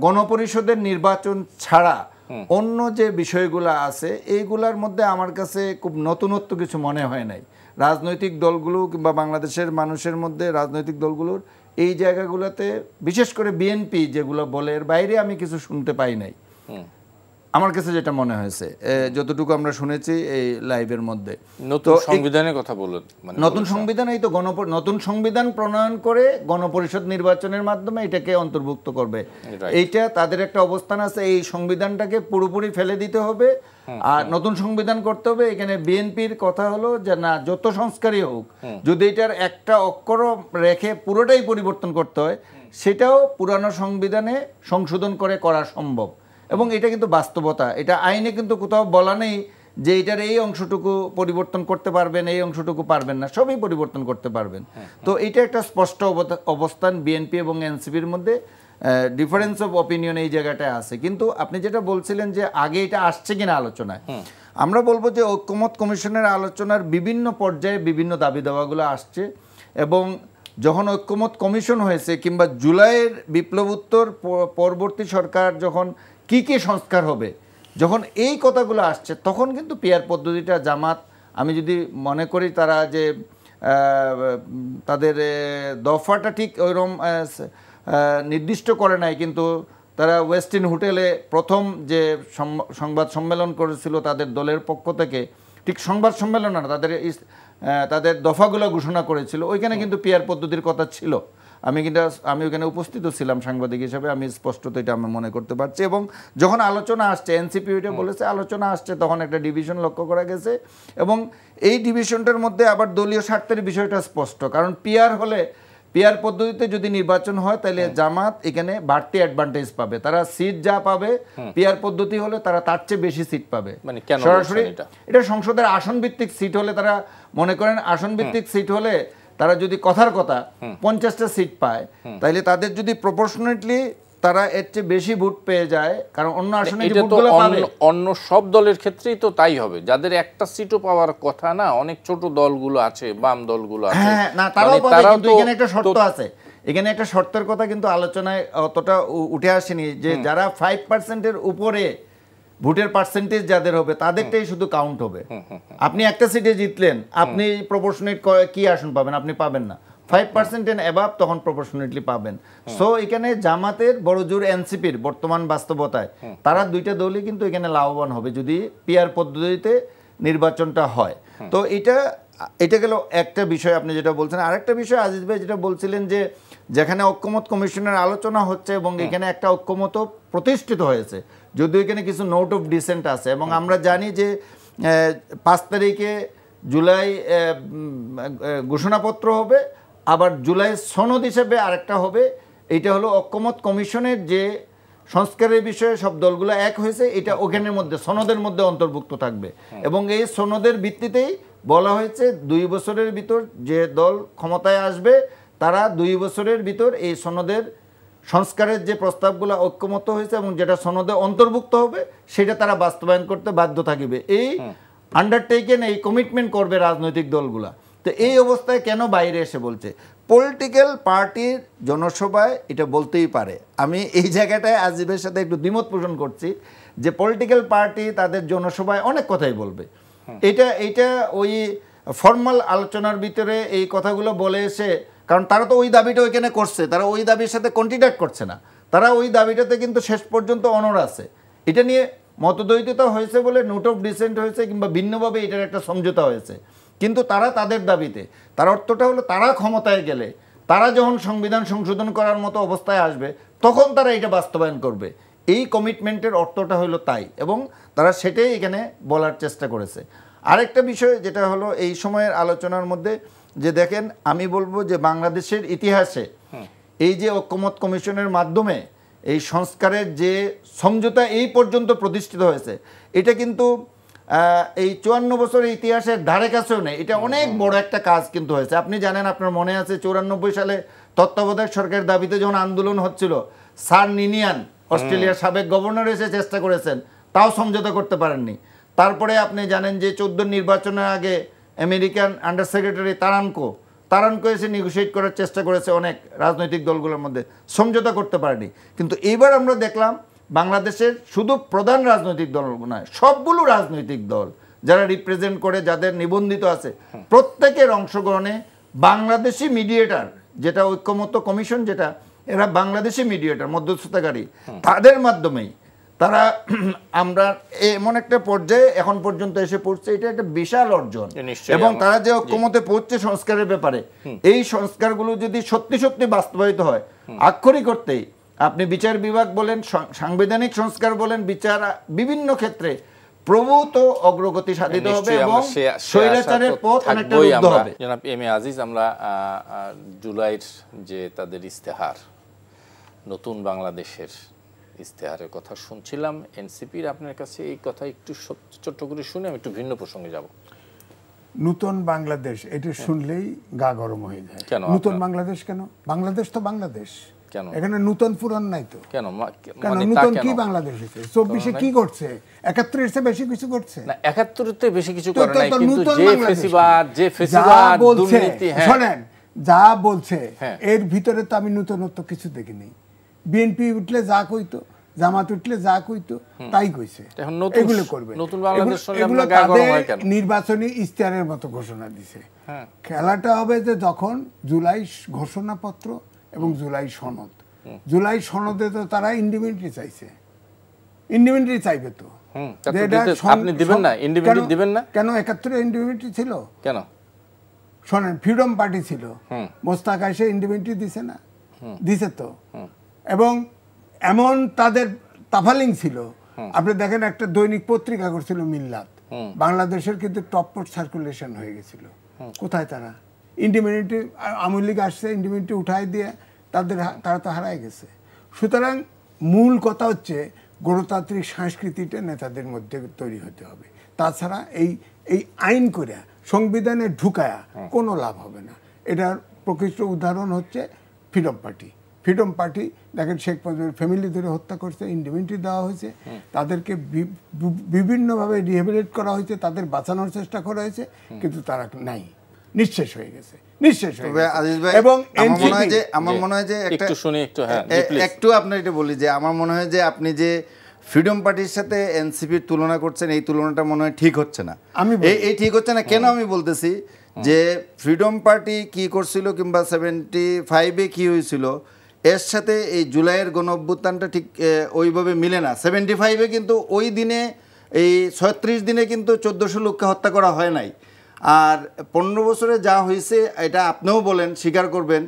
গণপরিষদের নির্বাচন ছাড়া অন্য যে বিষয়গুলো আছে এইগুলার মধ্যে আমার কাছে খুব নতুনত্ব কিছু মনে হয় নাই। রাজনৈতিক দলগুলো কিংবা বাংলাদেশের মানুষের মধ্যে রাজনৈতিক দলগুলোর এই জায়গাগুলোতে, বিশেষ করে বিএনপি যেগুলো বলে, এর বাইরে আমি কিছু শুনতে পাই নাই আমার কাছে যেটা মনে হয়েছে, যতটুকু আমরা শুনেছি এই লাইভের মধ্যে। নতুন সংবিধানের কথা বলুন, নতুন সংবিধান, এই তো নতুন সংবিধান প্রণয়ন করে গণপরিষদ নির্বাচনের মাধ্যমে এটাকে অন্তর্ভুক্ত করবে, এইটা তাদের একটা অবস্থান আছে। এই সংবিধানটাকে পুরোপুরি ফেলে দিতে হবে আর নতুন সংবিধান করতে হবে। এখানে বিএনপির কথা হলো যে না, যত সংস্কারই হোক, যদি এটার একটা অক্ষর রেখে পুরোটাই পরিবর্তন করতে হয়, সেটাও পুরানো সংবিধানে সংশোধন করে করা সম্ভব। এবং এটা কিন্তু বাস্তবতা, এটা আইনে কিন্তু কোথাও বলা নেই যে এটার এই অংশটুকু পরিবর্তন করতে পারবেন, এই অংশটুকু পারবেন না, সবই পরিবর্তন করতে পারবেন। তো এটা একটা স্পষ্ট অবস্থান বিএনপি এবং এনসিপির মধ্যে, ডিফারেন্স অফ অপিনিয়ন এই জায়গাটায় আছে। কিন্তু আপনি যেটা বলছিলেন যে আগে এটা আসছে কিনা আলোচনায়, আমরা বলবো যে ঐক্যমত কমিশনের আলোচনার বিভিন্ন পর্যায়ে বিভিন্ন দাবি দাওয়াগুলো আসছে। এবং যখন ঐক্যমত কমিশন হয়েছে কিংবা জুলাইয়ের বিপ্লবোত্তর পরবর্তী সরকার যখন কি সংস্কার হবে, যখন এই কথাগুলো আসছে, তখন কিন্তু পিআর পদ্ধতিটা জামাত, আমি যদি মনে করি তারা যে তাদের দফাটা ঠিক ওইরকম নির্দিষ্ট করে নাই, কিন্তু তারা ওয়েস্টিন হোটেলে প্রথম যে সংবাদ সম্মেলন করেছিল তাদের দলের পক্ষ থেকে, ঠিক সংবাদ সম্মেলন না, তাদের দফাগুলো ঘোষণা করেছিল, ওইখানে কিন্তু পিআর পদ্ধতির কথা ছিল। আমি ওখানে উপস্থিত ছিলাম সাংবাদিক হিসেবে, আমি স্পষ্টত এটা আমি মনে করতে পারছি। এবং যখন আলোচনা আসছে, এনসিপি ওইটা বলেছে আলোচনা আসছে, তখন একটা ডিভিশন লক্ষ্য করা গেছে। এবং এই ডিভিশনটার মধ্যে আবার দলীয় স্বার্থের বিষয়টা স্পষ্ট, কারণ পিআর পদ্ধতিতে যদি নির্বাচন হয় তাহলে জামাত এখানে বাড়তি অ্যাডভান্টেজ পাবে, তারা সিট যা পাবে পিআর পদ্ধতি হলে তারা তার চেয়ে বেশি সিট পাবে। সরাসরি এটা সংসদের আসন ভিত্তিক সিট হলে, তারা মনে করেন আসন ভিত্তিক সিট হলে তারা যদি কথার কথা 50টা সিট পায়, তাইলে তাদের যদি প্রপোর্শনেটলি তারা এর চেয়ে বেশি ভোট পেয়ে যায়, কারণ অন্য আসনে যে ভোটগুলো পাবে অন্য সব দলের ক্ষেত্রেই তো তাই হবে, যাদের একটা সিটও পাওয়ার কথা না, অনেক ছোট দলগুলো আছে, বাম দলগুলো আছে, হ্যাঁ না তারাও পাবে, কিন্তু এখানে একটা শর্ত আছে, এখানে একটা শর্তের কথা কিন্তু আলোচনায় অতটা উঠে আসেনি, যে যারা 5%-এর উপরে ভোটের পার্সেন্টেজ যাদের হবে তাদেরটাই শুধু কাউন্ট হবে। আপনি একটা সিটে জিতলেন, আপনি প্রপোর্শনেট কি আসন পাবেন? আপনি পাবেন না। 5% এন্ড অ্যাবাভ তখন প্রপোর্শনেটলি পাবেন। সো এখানে জামাতের বড় জোর এনসিপির বর্তমান বাস্তবতায় তারা দুইটা দলই কিন্তু এখানে লাভবান হবে যদি পিআর পদ্ধতিতে নির্বাচনটা হয়। তো এটা গেল একটা বিষয় আপনি যেটা বলছেন। আরেকটা বিষয় আজিজ ভাই যেটা বলছিলেন, যে যেখানে ঐক্যমত কমিশনের আলোচনা হচ্ছে এবং এখানে একটা ঐক্যমত প্রতিষ্ঠিত হয়েছে, যদিও এখানে কিছু নোট অফ ডিসেন্ট আছে, এবং আমরা জানি যে 5 তারিখে জুলাই ঘোষণাপত্র হবে, আবার জুলাই সনদ হিসেবে আরেকটা হবে। এইটা হলো ঐক্যমত কমিশনের যে সংস্কারের বিষয়ে সব দলগুলো এক হয়েছে, এটা ওখানের মধ্যে সনদের মধ্যে অন্তর্ভুক্ত থাকবে। এবং এই সনদের ভিত্তিতেই বলা হয়েছে 2 বছরের ভিতর যে দল ক্ষমতায় আসবে তারা 2 বছরের ভিতর এই সনদের সংস্কারের যে প্রস্তাবগুলো ঐক্যমত হয়েছে এবং যেটা সনদে অন্তর্ভুক্ত হবে সেটা তারা বাস্তবায়ন করতে বাধ্য থাকবে। এই আন্ডারটেকেন, এই কমিটমেন্ট করবে রাজনৈতিক দলগুলা। তো এই অবস্থায় কেন বাইরে এসে বলছে? পলিটিক্যাল পার্টির জনসভায় এটা বলতেই পারে। আমি এই জায়গাটায় আজিবের সাথে একটু দ্বিমত পোষণ করছি যে পলিটিক্যাল পার্টি তাদের জনসভায় অনেক কথাই বলবে। এটা ওই ফর্মাল আলোচনার ভিতরে এই কথাগুলো বলে এসে, কারণ তারা তো ওই দাবিটা ওইখানে করছে, তারা ওই দাবির সাথে কন্ট্রাডিক্ট করছে না, তারা ওই দাবিটাতে কিন্তু শেষ পর্যন্ত অনড় আছে। এটা নিয়ে মতদ্বৈততা হয়েছে বলে নোট অফ ডিসেন্ট হয়েছে কিংবা ভিন্নভাবে এটার একটা সমঝোতা হয়েছে, কিন্তু তারা তাদের দাবিতে, তার অর্থটা হলো তারা ক্ষমতায় গেলে, তারা যখন সংবিধান সংশোধন করার মতো অবস্থায় আসবে তখন তারা এটা বাস্তবায়ন করবে। এই কমিটমেন্টের অর্থটা হলো তাই, এবং তারা সেটাই এখানে বলার চেষ্টা করেছে। আরেকটা বিষয় যেটা হলো এই সময়ের আলোচনার মধ্যে, যে দেখেন আমি বলবো যে বাংলাদেশের ইতিহাসে এই যে ঐক্যমত কমিশনের মাধ্যমে এই সংস্কারের যে সমঝোতা এই পর্যন্ত প্রতিষ্ঠিত হয়েছে, এটা কিন্তু এই 54 বছরের ইতিহাসের ধারে কাছেও নেই। এটা অনেক বড় একটা কাজ কিন্তু হয়েছে। আপনি জানেন, আপনার মনে আছে 94 সালে তত্ত্বাবধায়ক সরকারের দাবিতে যখন আন্দোলন হচ্ছিল, স্যার নিনিয়ান অস্ট্রেলিয়ার সাবেক গভর্নর এসে চেষ্টা করেছেন, তাও সমঝোতা করতে পারেননি। তারপরে আপনি জানেন যে 14 নির্বাচনের আগে আমেরিকান আন্ডার সেক্রেটারি তারানকো এসে নেগোশিয়েট করার চেষ্টা করেছে অনেক রাজনৈতিক দলগুলোর মধ্যে, সমঝোতা করতে পারেনি। কিন্তু এইবার আমরা দেখলাম বাংলাদেশের শুধু প্রধান রাজনৈতিক দল নয়, সবগুলো রাজনৈতিক দল যারা রিপ্রেজেন্ট করে, যাদের নিবন্ধিত আছে, প্রত্যেকের অংশগ্রহণে বাংলাদেশি মিডিয়েটার, যেটা ঐক্যমত্য কমিশন, যেটা এরা বাংলাদেশি মিডিয়েটার, মধ্যস্থতাকারী, তাদের মাধ্যমেই তারা আমরা এমন একটা পর্যায়ে এখন পর্যন্ত এসে পড়ছে। এটা একটা বিশাল অর্জন, এবং তারা যে ঐক্যমতে পড়ছে সংস্কারের ব্যাপারে, এই সংস্কারগুলো যদি সত্যি সত্যি বাস্তবায়িত হয়, আক্ষরিক অর্থেই আপনি বিচার বিভাগ বলেন, সাংবিধানিক সংস্কার বলেন, বিচার বিভিন্ন ক্ষেত্রে প্রভূত অগ্রগতি সাধিত হবে এবং স্বৈরাচারের পথ অনেকটা রুদ্ধ হবে। জনাব এম এ আজিজ, আমরা জুলাইয়ের যে তাদের ইস্তেহার, নতুন বাংলাদেশের ইস্তেহারের কথা শুনছিলাম এনসিপির, আপনার কাছে এই কথা একটু ছোট্ট করে শুনে আমি একটু ভিন্ন প্রসঙ্গে যাব। নতুন বাংলাদেশ, এটা শুনলেই গা গরম হয়ে যায়। কেন নতুন বাংলাদেশ? কেন? বাংলাদেশ তো বাংলাদেশ, কেন এখানে নতুন পুরান নাই তো। কেন নতুন কি বাংলাদেশ হয়েছে? 24-এ কি করছে? 71-এর চেয়ে বেশি কিছু করছে না? 71-তে বেশি কিছু করে নাই, কিন্তু যে ফেসিবাদ দুর্নীতি, শোনেন যা বলছে এর ভিতরে তো আমি নতুনত্ব কিছু দেখিনি। বিএনপি উঠলে যা কইতো, জামাত উঠলে যা কইতো তাই কইছে, এগুলো করবে। এগুলো তাদের নির্বাচনী ইশতেহারের মতো ঘোষণা দিছে। খেলাটা হবে যে যখন জুলাই ঘোষণাপত্র এবং জুলাই সনদ জুলাই সনদে তো তারা ইন্ডিপেন্ডেন্ট চাইছে, ইন্ডিপেন্ডেন্ট চাইবে তো। আপনি দিবেন না, ইন্ডিপেন্ডেন্ট দিবেন না কেন? 71 ইন্ডিপেন্ডেন্ট ছিল কেন? শোনেন, ফ্রিডম পার্টি ছিল, মোস্তাক এসে ইন্ডিপেন্ডেন্ট দিছে না? দিছে তো। এবং এমন তাদের তাফালিং ছিল, আপনি দেখেন একটা দৈনিক পত্রিকা করছিল মিল্লাত, বাংলাদেশের কিন্তু টপ সার্কুলেশন হয়ে গেছিল। কোথায় তারা? ইন্ডিপেন্ডেন্ট আওয়ামী লীগ আসছে, ইন্ডিপেন্ডেন্ট উঠাই দিয়ে তারা তো হারায় গেছে। সুতরাং মূল কথা হচ্ছে গণতান্ত্রিক সংস্কৃতিটা নেতাদের মধ্যে তৈরি হতে হবে। তাছাড়া এই আইন করে সংবিধানে ঢুকায়া কোনো লাভ হবে না। এটার প্রকৃষ্ট উদাহরণ হচ্ছে ফ্রিডম পার্টি। ফ্রিডম পার্টি দেখেন শেখ মুজিবের ফ্যামিলি ধরে হত্যা করছে, ইন্ডিপেন্ডেন্ট দেওয়া হয়েছে, তাদেরকে বিভিন্নভাবে রিহেবিলিট করা হয়েছে, তাদের বাঁচানোর চেষ্টা করা হয়েছে, কিন্তু তারা নাই, নিঃশেষ হয়ে গেছে, নিঃশেষ হয়ে গেছে। এবং আমার মনে হয় যে একটু শুনি, একটু আপনার এটা বলি যে আমার মনে হয় যে আপনি যে ফ্রিডম পার্টির সাথে এনসিপির তুলনা করছেন, এই তুলনাটা মনে হয় ঠিক হচ্ছে না। এই ঠিক হচ্ছে না কেন আমি বলতেছি যে ফ্রিডম পার্টি কি করছিল কিংবা 75-এ কি হয়েছিল এর সাথে এই জুলাইয়ের গণ অভ্যুত্থানটা ঠিক ওইভাবে মিলে না। 75-এ কিন্তু ওই দিনে এই 36 দিনে কিন্তু 1400 লোককে হত্যা করা হয় নাই। আর 15 বছরে যা হয়েছে এটা আপনিও বলেন, স্বীকার করবেন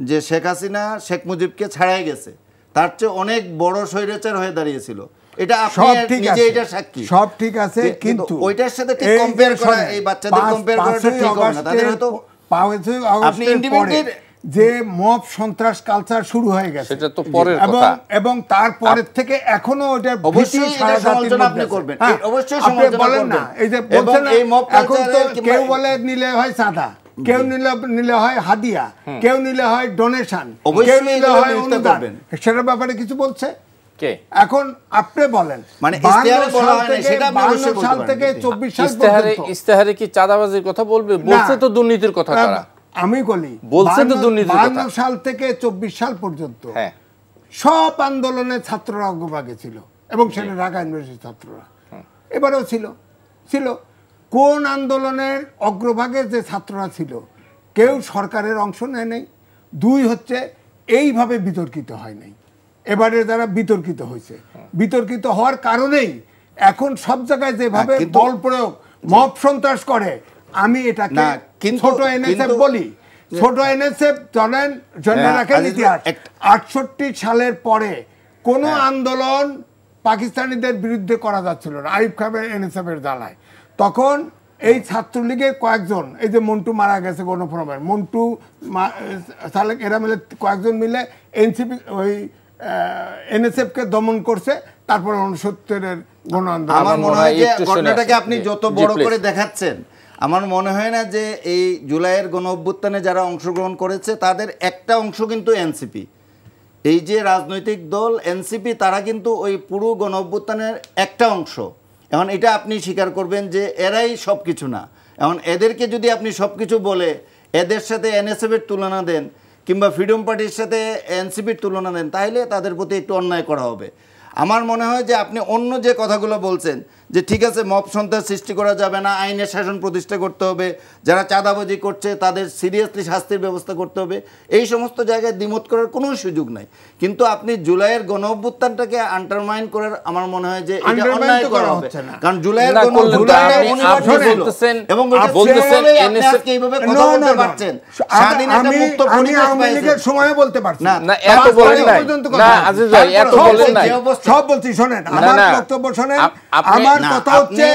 যে শেখ হাসিনা শেখ মুজিবকে ছাড়াই গেছে, তার চেয়ে অনেক বড় স্বৈরাচার হয়ে দাঁড়িয়েছিল। এটা আপনি নিজে এটা সাক্ষী। সব ঠিক আছে, কিন্তু ওইটার সাথে ঠিক কম্পেয়ার করা, এই বাচ্চাদের কম্পেয়ার করাটা ঠিক হবে না। তাদের হয়তো আপনি ইন্ডিপেন্ডেন্ট যে মব সন্ত্রাস কালচার শুরু হয়ে গেছে, সেটা তো পরের কথা, এবং তারপরের থেকে এখনো ওটা অবশ্যই এটা সমালোচনা আপনি করবেন, অবশ্যই সমালোচনা করবেন না। এই যে বলছেন না, এখন তো কেউ বলে নিলে হয় চাঁদা, কেউ নিলে হয় হাদিয়া, কেউ নিলে হয় ডোনেশন, কেউ নিলে হয় অনুদান, সেটার ব্যাপারে কিছু বলছে কে? এখন আপনি বলেন, মানে ইস্তেহারে বলা হয় না, সেটা আপনি অবশ্যই বলতে সাল পারেন। থেকে 24 সাল পর্যন্ত ইস্তেহারে কি চাঁদাবাজির কথা বলবে? বলছে তো দুর্নীতির কথা তারা। আমি বলি বলছে তো দুর্নীতির কথা। 52 সাল থেকে 24 সাল পর্যন্ত হ্যাঁ, সব আন্দোলনে ছাত্ররা অগ্রভাগে ছিল, এবং সেটা ঢাকা ইউনিভার্সিটির ছাত্ররা এবারেও ছিল। কোন আন্দোলনের অগ্রভাগে যে ছাত্ররা ছিল, কেউ সরকারের অংশ নেয় নাই, দুই হচ্ছে এইভাবে বিতর্কিত হয় নাই। এবারে যারা বিতর্কিত হয়েছে, বিতর্কিত হওয়ার কারণেই এখন সব জায়গায় যেভাবে বল প্রয়োগ, মব সন্ত্রাস করে, আমি এটাকে ছোট এনএসএফ বলি। ছোট এনএসএফ জেনে রাখেন ইতিহাস, 68 সালের পরে কোনো আন্দোলন পাকিস্তানিদের বিরুদ্ধে করা যাচ্ছিল না আইয়ুব খানের এনএসএফ এর জ্বালায়। তখন এই ছাত্রলীগের কয়েকজন, এই যে মন্টু মারা গেছে গণফোরামের, মন্টু সালেক, এরা মিলে কয়েকজন মিলে এনসিপি ওই এনএসএফকে দমন করছে, তারপরে 69-এর গণ আন্দোলন। আমার মনে হয় যে ঘটনাটাকে আপনি যত বড় করে দেখাচ্ছেন, আমার মনে হয় না যে এই জুলাইয়ের গণ অভ্যুত্থানে যারা অংশগ্রহণ করেছে তাদের একটা অংশ কিন্তু এনসিপি। এই যে রাজনৈতিক দল এনসিপি, তারা কিন্তু ওই পুরো গণ অভ্যুত্থানের একটা অংশ। এখন এটা আপনি স্বীকার করবেন যে এরাই সব কিছু না। এখন এদেরকে যদি আপনি সব কিছু বলে এদের সাথে এনএসএফের তুলনা দেন কিংবা ফ্রিডম পার্টির সাথে এনসিপির তুলনা দেন, তাহলে তাদের প্রতি একটু অন্যায় করা হবে। আমার মনে হয় যে আপনি অন্য যে কথাগুলো বলছেন যে ঠিক আছে মব সন্ত্রাস সৃষ্টি করা যাবে না, আইনের শাসন প্রতিষ্ঠা করতে হবে, যারা চাঁদাবাজি করছে তাদের সিরিয়াসলি শাস্তির ব্যবস্থা করতে হবে, এই সমস্ত জায়গায় দ্বিমত করার কোনো সুযোগ নাই। কিন্তু আপনি জুলাইয়ের গণ অভ্যুত্থানটাকে আন্ডারমাইন করার আমার মনে হয় যে এটা অন্যায় করা হবে। কারণ জুলাইয়ের গণ অভ্যুত্থানটা অনিবার্য ছিল এবং বলতেছেন এনএসএফ এইভাবে কথা বলতে পারছেন, স্বাধীন একটা মুক্ত পরিবেশ পাইছেন, সময় বলতে পারছেন না, এত বলেন নাই না আজিজ ভাই, এত বলেন নাই, সব বলছি শোনেন, আমার বক্তব্য শোনেন। আমার কথা হচ্ছে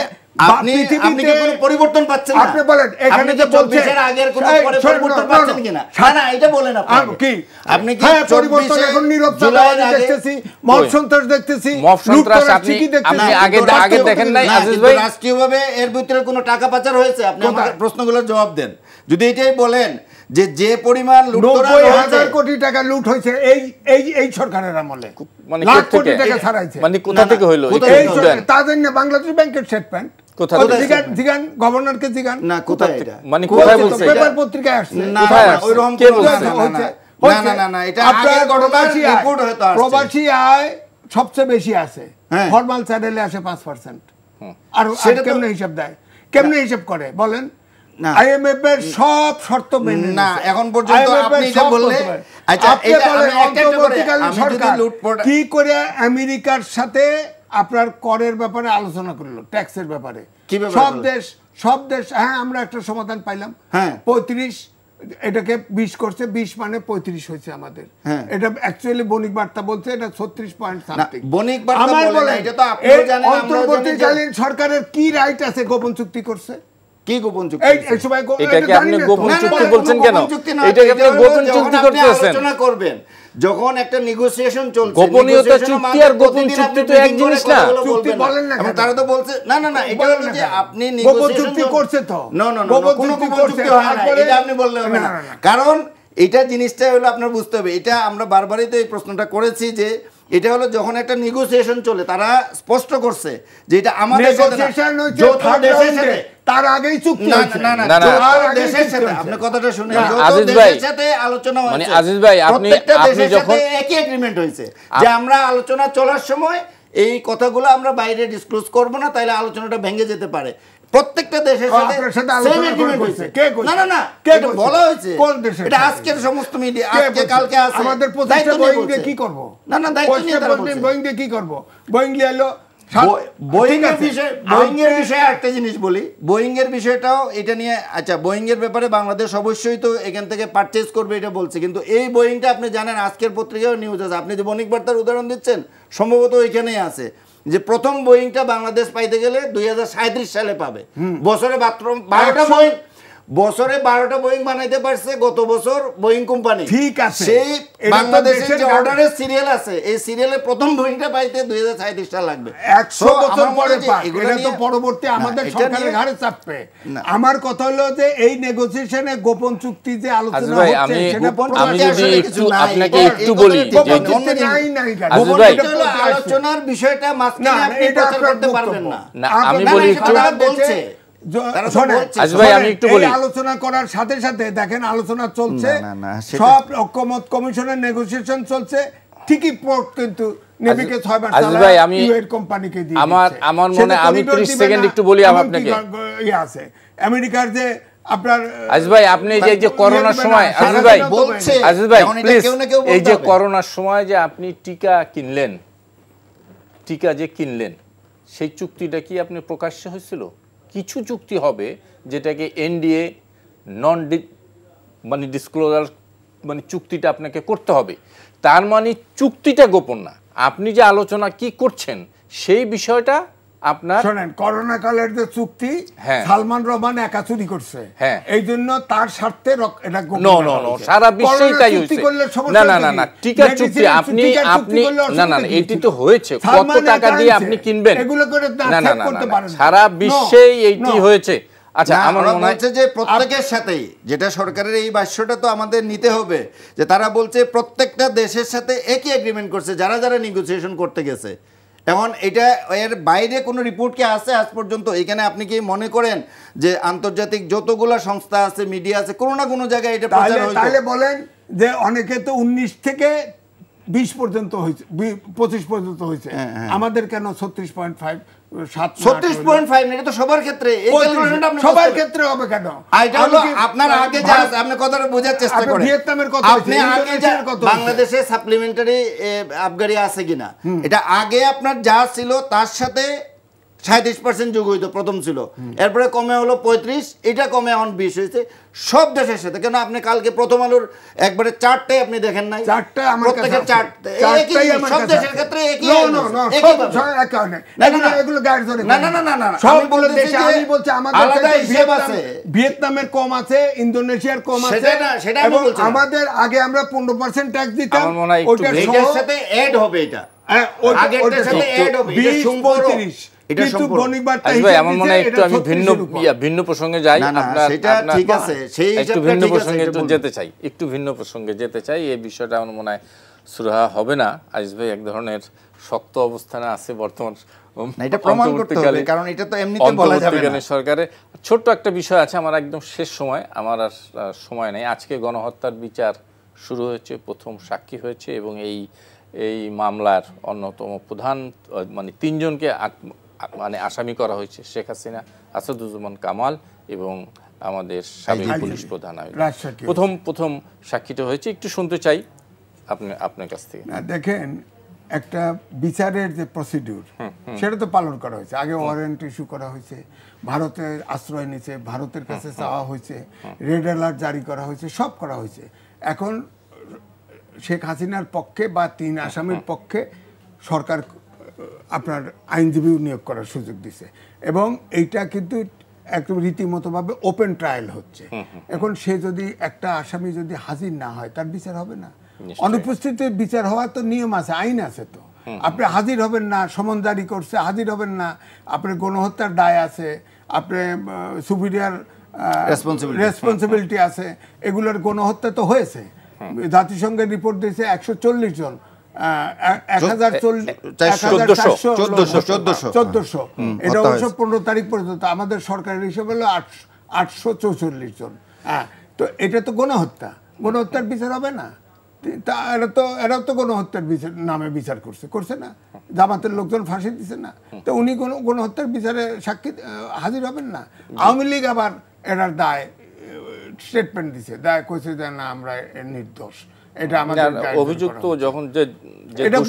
আপনি কি কোনো পরিবর্তন পাচ্ছেন না? আপনি বলেন এখানে যে বলছেন এর আগের কোনো পরিবর্তন পাচ্ছেন কিনা? না এটা বলেন আপনি। কি আপনি কি পরিবর্তন এখন নীরব চাঁদাবাজি দেখতেছি, মব সন্ত্রাস দেখতেছি, মব সন্ত্রাস আপনি আগে দেখেন নাই আজিজ ভাই? রাষ্ট্রীয়ভাবে এর ভিতরে কোনো টাকা পাচার হয়েছে? আপনি আমাকে প্রশ্নগুলোর জবাব দেন। যদি এটাই বলেন যে পরিমাণ লুটতরা 90,000 কোটি টাকা লুট হয়েছে এই সরকারের আমলে, মানে লাখ কোটি টাকা ছাড়াইছে, মানে কোথা থেকে হইলো? তাদের না বাংলাদেশ ব্যাংকের স্টেটমেন্ট, কোথা জিগান গভর্নরকে জিগান, না কোথায় এটা, মানে কোথায় বলছে? পেপার পত্রিকায় আসছে, না ওই রকম কে বলছে? না এটা আগের ঘটনার রিপোর্ট হয়তো আসছে। প্রবাসী আয় সবচেয়ে বেশি আছে, ফরমাল চ্যানেলে আসে 5%। আর সেটা কেমনে হিসাব দেয়, কেমনে হিসাব করে বলেন? আইএমএফ এর সব শর্ত মেনে না এখন পর্যন্ত আপনি এটা বললে আচ্ছা এটা আমি একটা করে আমি যদি লুটপাট কি করে আমেরিকার সাথে আপনার করের ব্যাপারে আলোচনা করলো, ট্যাক্সের ব্যাপারে সব দেশ হ্যাঁ আমরা একটা সমাধান পাইলাম। হ্যাঁ 35 এটাকে 20 করছে, 20 মানে 35 হয়েছে আমাদের। এটা অ্যাকচুয়ালি বণিক বার্তা বলছে এটা 36 পয়েন্ট সামথিং। বণিক বার্তা বলে না, এটা তো আপনিও জানেন আমরাও জানি। অন্তর্বর্তীকালীন সরকারের কি রাইট আছে গোপন চুক্তি করছে? কি গোপন চুক্তি? এই সময় এটাকে আপনি গোপন চুক্তি বলছেন কেন? এটাকে আপনি গোপন চুক্তি করতেছেন। আলোচনা করবেন যখন একটা নেগোসিয়েশন চলছে, গোপনীয়তা চুক্তি আর গোপন চুক্তি তো এক জিনিস না। চুক্তি বলেন না, এবং তারা তো বলছে না না না এটা হলো যে আপনি নেগোসিয়েশন চুক্তি করছে তো না না না কোনো গোপন চুক্তি হয় না, এটা আপনি বললে হবে না। কারণ এটা জিনিসটা হলো আপনার বুঝতে হবে, এটা আমরা বারবারই তো এই প্রশ্নটা করেছি যে এটা হলো যখন একটা নেগোসিয়েশন চলে তারা স্পষ্ট করছে যে এটা আমাদের সাথে তার আগেই চুক্তি না না না দেশের সাথে আপনি কথাটা শুনেন, আজিজ ভাই দেশের সাথে আলোচনা হয়েছে, মানে আজিজ ভাই আপনি যখন একই এগ্রিমেন্ট হয়েছে যে আমরা আলোচনা চলার সময় এই কথাগুলো আমরা বাইরে ডিসক্লোজ করব না, তাইলে আলোচনাটা ভেঙে যেতে পারে। প্রত্যেকটা দেশের সাথে সেম এগ্রিমেন্ট হয়েছে। না না না এটা বলা হয়েছে, এটা আজকের সমস্ত মিডিয়া আজকে কালকে আছে। আমাদের প্রত্যেকটা বোয়িং দিয়ে কি করব? না না দায়িত্ব নিয়ে তারা বলছে বোয়িং দিয়ে কি করব? বোয়িং এলো বোয়িং এর বিষয়ে একটা জিনিস বলি, বোয়িং এর বিষয়টাও এটা নিয়ে আচ্ছা বোয়িং এর ব্যাপারে বাংলাদেশ অবশ্যই তো এখান থেকে পারচেজ করবে এটা বলছে, কিন্তু এই বোয়িংটা আপনি জানেন আজকের পত্রিকায় নিউজ আছে, আপনি যে বণিক বার্তার উদাহরণ দিচ্ছেন সম্ভবত ওইখানেই আছে যে প্রথম বোয়িংটা বাংলাদেশ পাইতে গেলে 2037 সালে পাবে। বছরে 12টা বোয়িং বছরে 12টা বোয়িং বানাইতে পারছে গত বছর বোয়িং কোম্পানি। ঠিক আছে, সেই বাংলাদেশের যে অর্ডারের সিরিয়াল আছে এই সিরিয়ালের প্রথম বোয়িংটা পাইতে 2037 সাল লাগবে। 100 বছর পরে পাক, এটা তো পরবর্তী আমাদের সরকারের ঘাড়ে চাপবে। আমার কথা হলো যে এই নেগোসিয়েশনে গোপন চুক্তি যে আলোচনা হচ্ছে সেটা আমি যদি একটু আপনাকে একটু বলি যে আজিজ ভাই আলোচনার বিষয়টা মাঝখানে আপনি প্রচার করতে পারবেন না। আমি বলি একটু বলছে আলোচনা করার সাথে সাথে দেখেন আলোচনা চলছে, সব ঐকমত্য কমিশনের নেগোসিয়েশন চলছে ঠিকই, কিন্তু নেভিকে 6 বার ভাই আমি ইউএর কোম্পানিকে দিয়ে আমার মনে আমি 30 সেকেন্ড একটু বলি আপনাকে আছে আমেরিকার যে আপনার আজিজ ভাই আপনি যে করোনার সময় আজিজ ভাই বলছে আজিজ ভাই প্লিজ এই যে করোনার সময় যে আপনি টিকা কিনলেন, টিকা যে কিনলেন সেই চুক্তিটা কি আপনি প্রকাশ্যে হয়েছিল? কিছু চুক্তি হবে যেটাকে এনডিএ নন মানে ডিসক্লোজার মানে চুক্তিটা আপনাকে করতে হবে, তার মানে চুক্তিটা গোপন না। আপনি যে আলোচনা কি করছেন সেই বিষয়টা আপনার শোনেন, করোনা কালের যে চুক্তি সালমান রহমান একা চুরি করছে, এই জন্য তার স্বার্থে এটা সারা বিশ্বেই তাই হয়েছে। না না না না টিকা চুক্তি আপনি না না এইটি তো হয়েছে, কত টাকা দিয়ে আপনি কিনবেন না না না সারা বিশ্বেই এইটি হয়েছে। আচ্ছা আমার মনে হচ্ছে যে প্রত্যেকের সাথেই যেটা সরকারের এই ভাষ্যটা তো আমাদের নিতে হবে যে তারা বলছে প্রত্যেকটা দেশের সাথে একই এগ্রিমেন্ট করছে যারা যারা নেগোসিয়েশন করতে গেছে। এখন এটা এর বাইরে কোনো রিপোর্ট কি আছে আজ পর্যন্ত? এখানে আপনি কি মনে করেন যে আন্তর্জাতিক যতগুলা সংস্থা আছে মিডিয়া আছে কোনো না কোনো জায়গায় এটা প্রচার হয়েছে? তাহলে বলেন যে অনেকে তো 19 থেকে 20 পর্যন্ত হয়েছে, 25 পর্যন্ত হয়েছে, আমাদের কেন 36.5 36.5 এটা তো সবার ক্ষেত্রে, এই ক্যালকুলেশনটা আপনি সবার ক্ষেত্রে হবে কেন? এটা হলো আপনার আগে যা আপনি কথাটা বোঝার চেষ্টা করেন। ভিয়েতনামের কথা আপনি আগে বাংলাদেশে সাপ্লিমেন্টারি আবগারি আছে কিনা এটা আগে আপনার যা ছিল তার সাথে 37% যোগ হইতো, প্রথম ছিল, এরপরে কমে হলো 35, এটা কমে এখন 20 হয়েছে সব দেশের সাথে। কেন আপনি কালকে প্রথম আলোর একবারে চারটায় আপনি দেখেন নাই? চারটা আমার কাছে প্রত্যেকটা চারটা একই সব দেশের ক্ষেত্রে একই আলাদা হিসাব আছে। ভিয়েতনামের কম আছে, ইন্দোনেশিয়ার কম আছে, এবং আমাদের আগে আমরা 15% ট্যাক্স দিতাম, ওইটার সাথে অ্যাড হবে, এটা আগেরটার সাথে অ্যাড হবে, এটা 35। এটা আমার মনে হয় একটু আমি ভিন্ন প্রসঙ্গে যাই, ঠিক আছে সেই একটু ভিন্ন প্রসঙ্গে একটু ভিন্ন প্রসঙ্গে যেতে চাই। এই বিষয়টা আমার মনে হয় সুরাহা হবে না। আজিজ ভাই এক ধরনের শক্ত অবস্থানে আছে বর্তমান, এটা প্রমাণ করতে হবে কারণ এটা তো এমনিতে বলা যাবে না। সরকারের ছোট্ট একটা বিষয় আছে, আমার একদম শেষ সময়, আমার আর সময় নেই। আজকে গণহত্যার বিচার শুরু হয়েছে, প্রথম সাক্ষী হয়েছে, এবং এই মামলার অন্যতম প্রধান মানে 3 জনকে মানে আসামি করা হয়েছে, শেখ হাসিনা, আসাদুজ্জামান কামাল এবং আমাদের সাবেক আইজিপি, পুলিশ প্রধান রাজশাহী প্রথম সাক্ষীটা হয়েছে, একটু শুনতে চাই আপনার কাছ থেকে। না দেখেন, একটা বিচারের যে প্রসিডিউর সেটা তো পালন করা হয়েছে। আগে ওয়ারেন্ট ইস্যু করা হয়েছে, ভারতের আশ্রয় নিয়েছে, ভারতের কাছে চাওয়া হয়েছে, রেড অ্যালার্ট জারি করা হয়েছে, সব করা হয়েছে। এখন শেখ হাসিনার পক্ষে বা 3 আসামির পক্ষে সরকার আপনার আইনজীবী নিয়োগ করার সুযোগ দিছে, এবং এইটা কিন্তু একদম রীতিমতোভাবে ওপেন ট্রায়াল হচ্ছে। এখন সে যদি একটা আসামি যদি হাজির না হয়, তার বিচার হবে না। অনুপস্থিতির বিচার হওয়ার তো নিয়ম আছে, আইন আছে। তো আপনি হাজির হবেন না, সমন জারি করছে, হাজির হবেন না, আপনার গণহত্যার দায় আছে, আপনার সুপিরিয়র রেসপন্সিবিলিটি আছে, এগুলোর গণহত্যা তো হয়েছে। জাতিসংঘের রিপোর্ট দিয়েছে 140 জন, 1400। এটা অবশ্য 15 তারিখ পর্যন্ত, আমাদের সরকারের হিসাব হলো 844 জন। তো এটা তো গণহত্যা, গণহত্যার বিচার হবে না? এরাও তো গণহত্যার নামে বিচার করছে না? জামাতের লোকজন ফাঁসি দিচ্ছে না? তো উনি গণহত্যার বিচারে সাক্ষী হাজির হবেন না? আওয়ামী লীগ আবার এরার দায় স্টেটমেন্ট দিছে, দায় কইছে যে না, আমরা নির্দোষ। এটা আমাদের অভিযুক্ত যখন এটা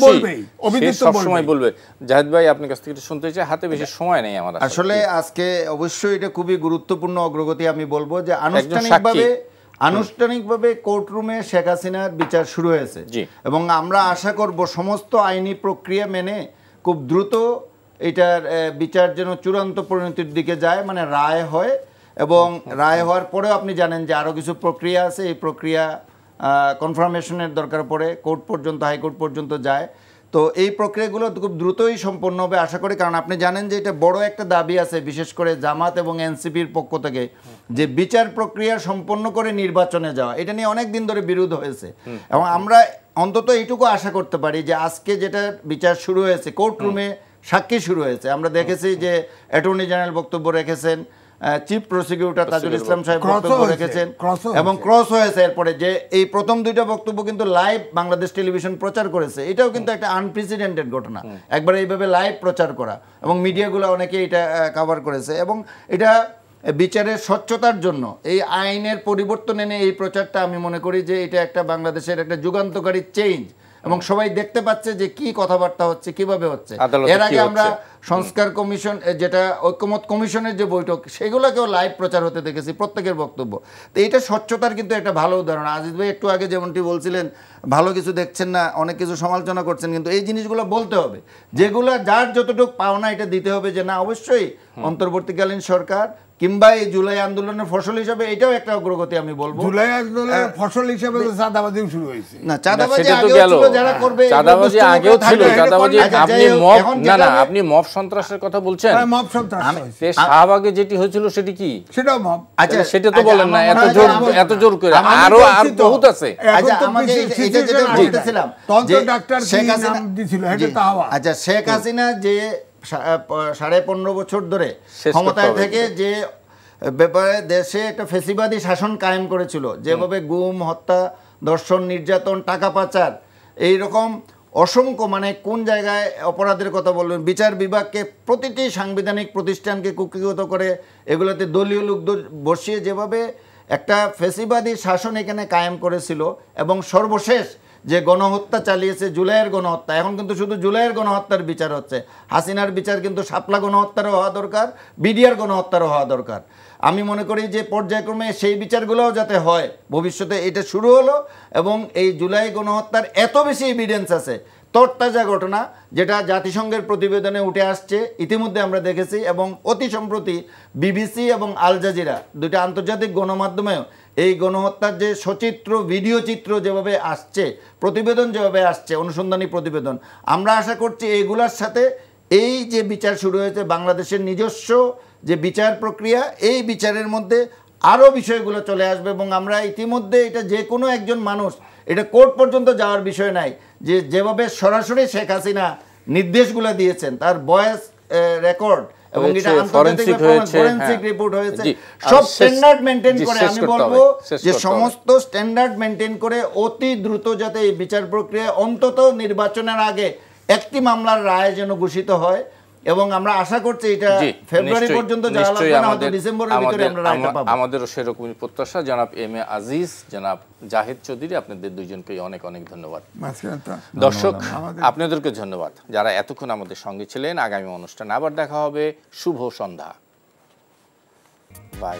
সবসময় বলবে। জাহিদ ভাই, আপনার কাছ থেকে শুনতে চাই, হাতে বেশি সময় নেই আমার। আসলে আজকে অবশ্যই এটা খুবই গুরুত্বপূর্ণ অগ্রগতি। আমি বলবো যে আনুষ্ঠানিকভাবে কোর্টরুমে শেখ হাসিনার বিচার শুরু হয়েছে, এবং আমরা আশা করব সমস্ত আইনি প্রক্রিয়া মেনে খুব দ্রুত এটার বিচার যেন চূড়ান্ত পরিণতির দিকে যায়, মানে রায় হয়। এবং রায় হওয়ার পরেও আপনি জানেন যে আরও কিছু প্রক্রিয়া আছে, এই প্রক্রিয়া কনফার্মেশনের দরকার পড়ে, কোর্ট পর্যন্ত, হাইকোর্ট পর্যন্ত যায়। তো এই প্রক্রিয়াগুলো খুব দ্রুতই সম্পন্ন হবে আশা করি, কারণ আপনি জানেন যে এটা বড় একটা দাবি আছে, বিশেষ করে জামাত এবং এনসিপির পক্ষ থেকে, যে বিচার প্রক্রিয়া সম্পন্ন করে নির্বাচনে যাওয়া। এটা নিয়ে অনেক দিন ধরে বিরোধ হয়েছে, এবং আমরা অন্তত এইটুকু আশা করতে পারি যে আজকে যেটা বিচার শুরু হয়েছে, কোর্টরুমে সাক্ষী শুরু হয়েছে, আমরা দেখেছি যে অ্যাটর্নি জেনারেল বক্তব্য রেখেছেন, চিফ প্রসিকিউটর তাজুল ইসলাম সাহেব বক্তব্য রেখেছেন, এবং ক্রস হয়েছে এরপরে যে এই প্রথম 2টা বক্তব্য কিন্তু লাইভ বাংলাদেশ টেলিভিশন প্রচার করেছে। এটাও কিন্তু একটা আনপ্রেসিডেন্টেড ঘটনা, একবার এইভাবে লাইভ প্রচার করা, এবং মিডিয়াগুলো অনেকে এটা কভার করেছে। এবং এটা বিচারের স্বচ্ছতার জন্য এই আইনের পরিবর্তন এনে এই প্রচারটা, আমি মনে করি যে এটা একটা বাংলাদেশের একটা যুগান্তকারী চেঞ্জ, এবং সবাই দেখতে পাচ্ছে যে কি কথাবার্তা হচ্ছে, কিভাবে হচ্ছে। এর আগে আমরা সংস্কার কমিশন, যেটা ঐক্যমত কমিশনের যে বৈঠক, সেগুলোকেও লাইভ প্রচার হতে দেখেছি, প্রত্যেকের বক্তব্য। তো এটা স্বচ্ছতার কিন্তু একটা ভালো উদাহরণ। আজিজ ভাই একটু আগে যেমনটি বলছিলেন, ভালো কিছু দেখছেন না, অনেক কিছু সমালোচনা করছেন, কিন্তু এই জিনিসগুলো বলতে হবে, যেগুলো যার যতটুকু পাওনা এটা দিতে হবে, যে না অবশ্যই অন্তর্বর্তীকালীন সরকার কিংবা এই জুলাই আন্দোলনের ফসল হিসেবে এটাও একটা অগ্রগতি। আমি বলবো জুলাই আন্দোলনের ফসল হিসেবে তো চাঁদাবাজিও শুরু হয়েছে। না, চাঁদাবাজি আগেও ছিল, যারা করবে চাঁদাবাজি আগেও ছিল। চাঁদাবাজি আপনি মব সন্ত্রাসের কথা বলছেন। মব সন্ত্রাস হয়েছে শাহবাগে যেটি হয়েছিল, সেটি কি? সেটাও মব। আচ্ছা, সেটা তো বলেন না এত জোর করে, আর বহুত আছে। আচ্ছা, আমাকে এটা যেটা বলতেছিলাম, যে ডাক্তার শেখ হাসিনা দিছিল, এটা তাওয়া। আচ্ছা, শেখ হাসিনা যে 15.5 বছর ধরে ক্ষমতায় থেকে যে ব্যাপারে দেশে একটা ফেসিবাদী শাসন কায়েম করেছিল, যেভাবে গুম, হত্যা, ধর্ষণ, নির্যাতন, টাকা পাচার, এইরকম অসংখ্য, মানে কোন জায়গায় অপরাধের কথা বলবেন, বিচার বিভাগকে, প্রতিটি সাংবিধানিক প্রতিষ্ঠানকে কুক্ষিগত করে এগুলোতে দলীয় লোক বসিয়ে যেভাবে একটা ফেসিবাদী শাসন এখানে কায়েম করেছিল, এবং সর্বশেষ যে গণহত্যা চালিয়েছে, জুলাইয়ের গণহত্যা, এখন কিন্তু শুধু জুলাইয়ের গণহত্যার বিচার হচ্ছে, হাসিনার বিচার কিন্তু শাপলা গণহত্যারও হওয়া দরকার, বিডিআর গণহত্যারও হওয়া দরকার। আমি মনে করি যে পর্যায়ক্রমে সেই বিচারগুলোও যাতে হয় ভবিষ্যতে। এটা শুরু হলো, এবং এই জুলাই গণহত্যার এত বেশি এভিডেন্স আছে, তরতাজা ঘটনা, যেটা জাতিসংঘের প্রতিবেদনে উঠে আসছে ইতিমধ্যে আমরা দেখেছি, এবং অতি সম্প্রতি বিবিসি এবং আল জাজিরা, 2টা আন্তর্জাতিক গণমাধ্যমেও এই গণহত্যার যে সচিত্র ভিডিও চিত্র যেভাবে আসছে, প্রতিবেদন যেভাবে আসছে, অনুসন্ধানী প্রতিবেদন, আমরা আশা করছি এইগুলোর সাথে এই যে বিচার শুরু হয়েছে, বাংলাদেশের নিজস্ব যে বিচার প্রক্রিয়া, এই বিচারের মধ্যে আরও বিষয়গুলো চলে আসবে। এবং আমরা ইতিমধ্যে এটা যে কোনো একজন মানুষ, এটা কোর্ট পর্যন্ত যাওয়ার বিষয় নাই, যে যেভাবে সরাসরি শেখ হাসিনা নির্দেশগুলো দিয়েছেন, তার ভয়েস রেকর্ড, এবং এটা আন্তর্জাতিক ফরেনসিক রিপোর্ট হয়েছে, সব স্ট্যান্ডার্ড মেনটেন করে। আমি বলবো যে সমস্ত স্ট্যান্ডার্ড মেনটেন করে অতি দ্রুত যাতে এই বিচার প্রক্রিয়া অন্তত নির্বাচনের আগে একটি মামলার রায় যেন ঘোষিত হয়, এবং আমরা আশা করছি এটা জি, ফেব্রুয়ারি নিশ্চয়ই, পর্যন্ত যাওয়া নিশ্চয়ই লাগবে না, হয়তো ডিসেম্বরের ভিতরে আমরা রায়টা পাবো। আমাদেরও সেরকমই প্রত্যাশা। জনাব এম এ আজিজ, জনাব জাহিদ চৌধুরী, আপনাদের দুইজনকেই অনেক অনেক ধন্যবাদ। মাঝখানে তো দর্শক আপনাদেরকে ধন্যবাদ যারা এতক্ষণ আমাদের সঙ্গে ছিলেন। আগামী অনুষ্ঠানে আবার দেখা হবে। শুভ সন্ধ্যা। বাই।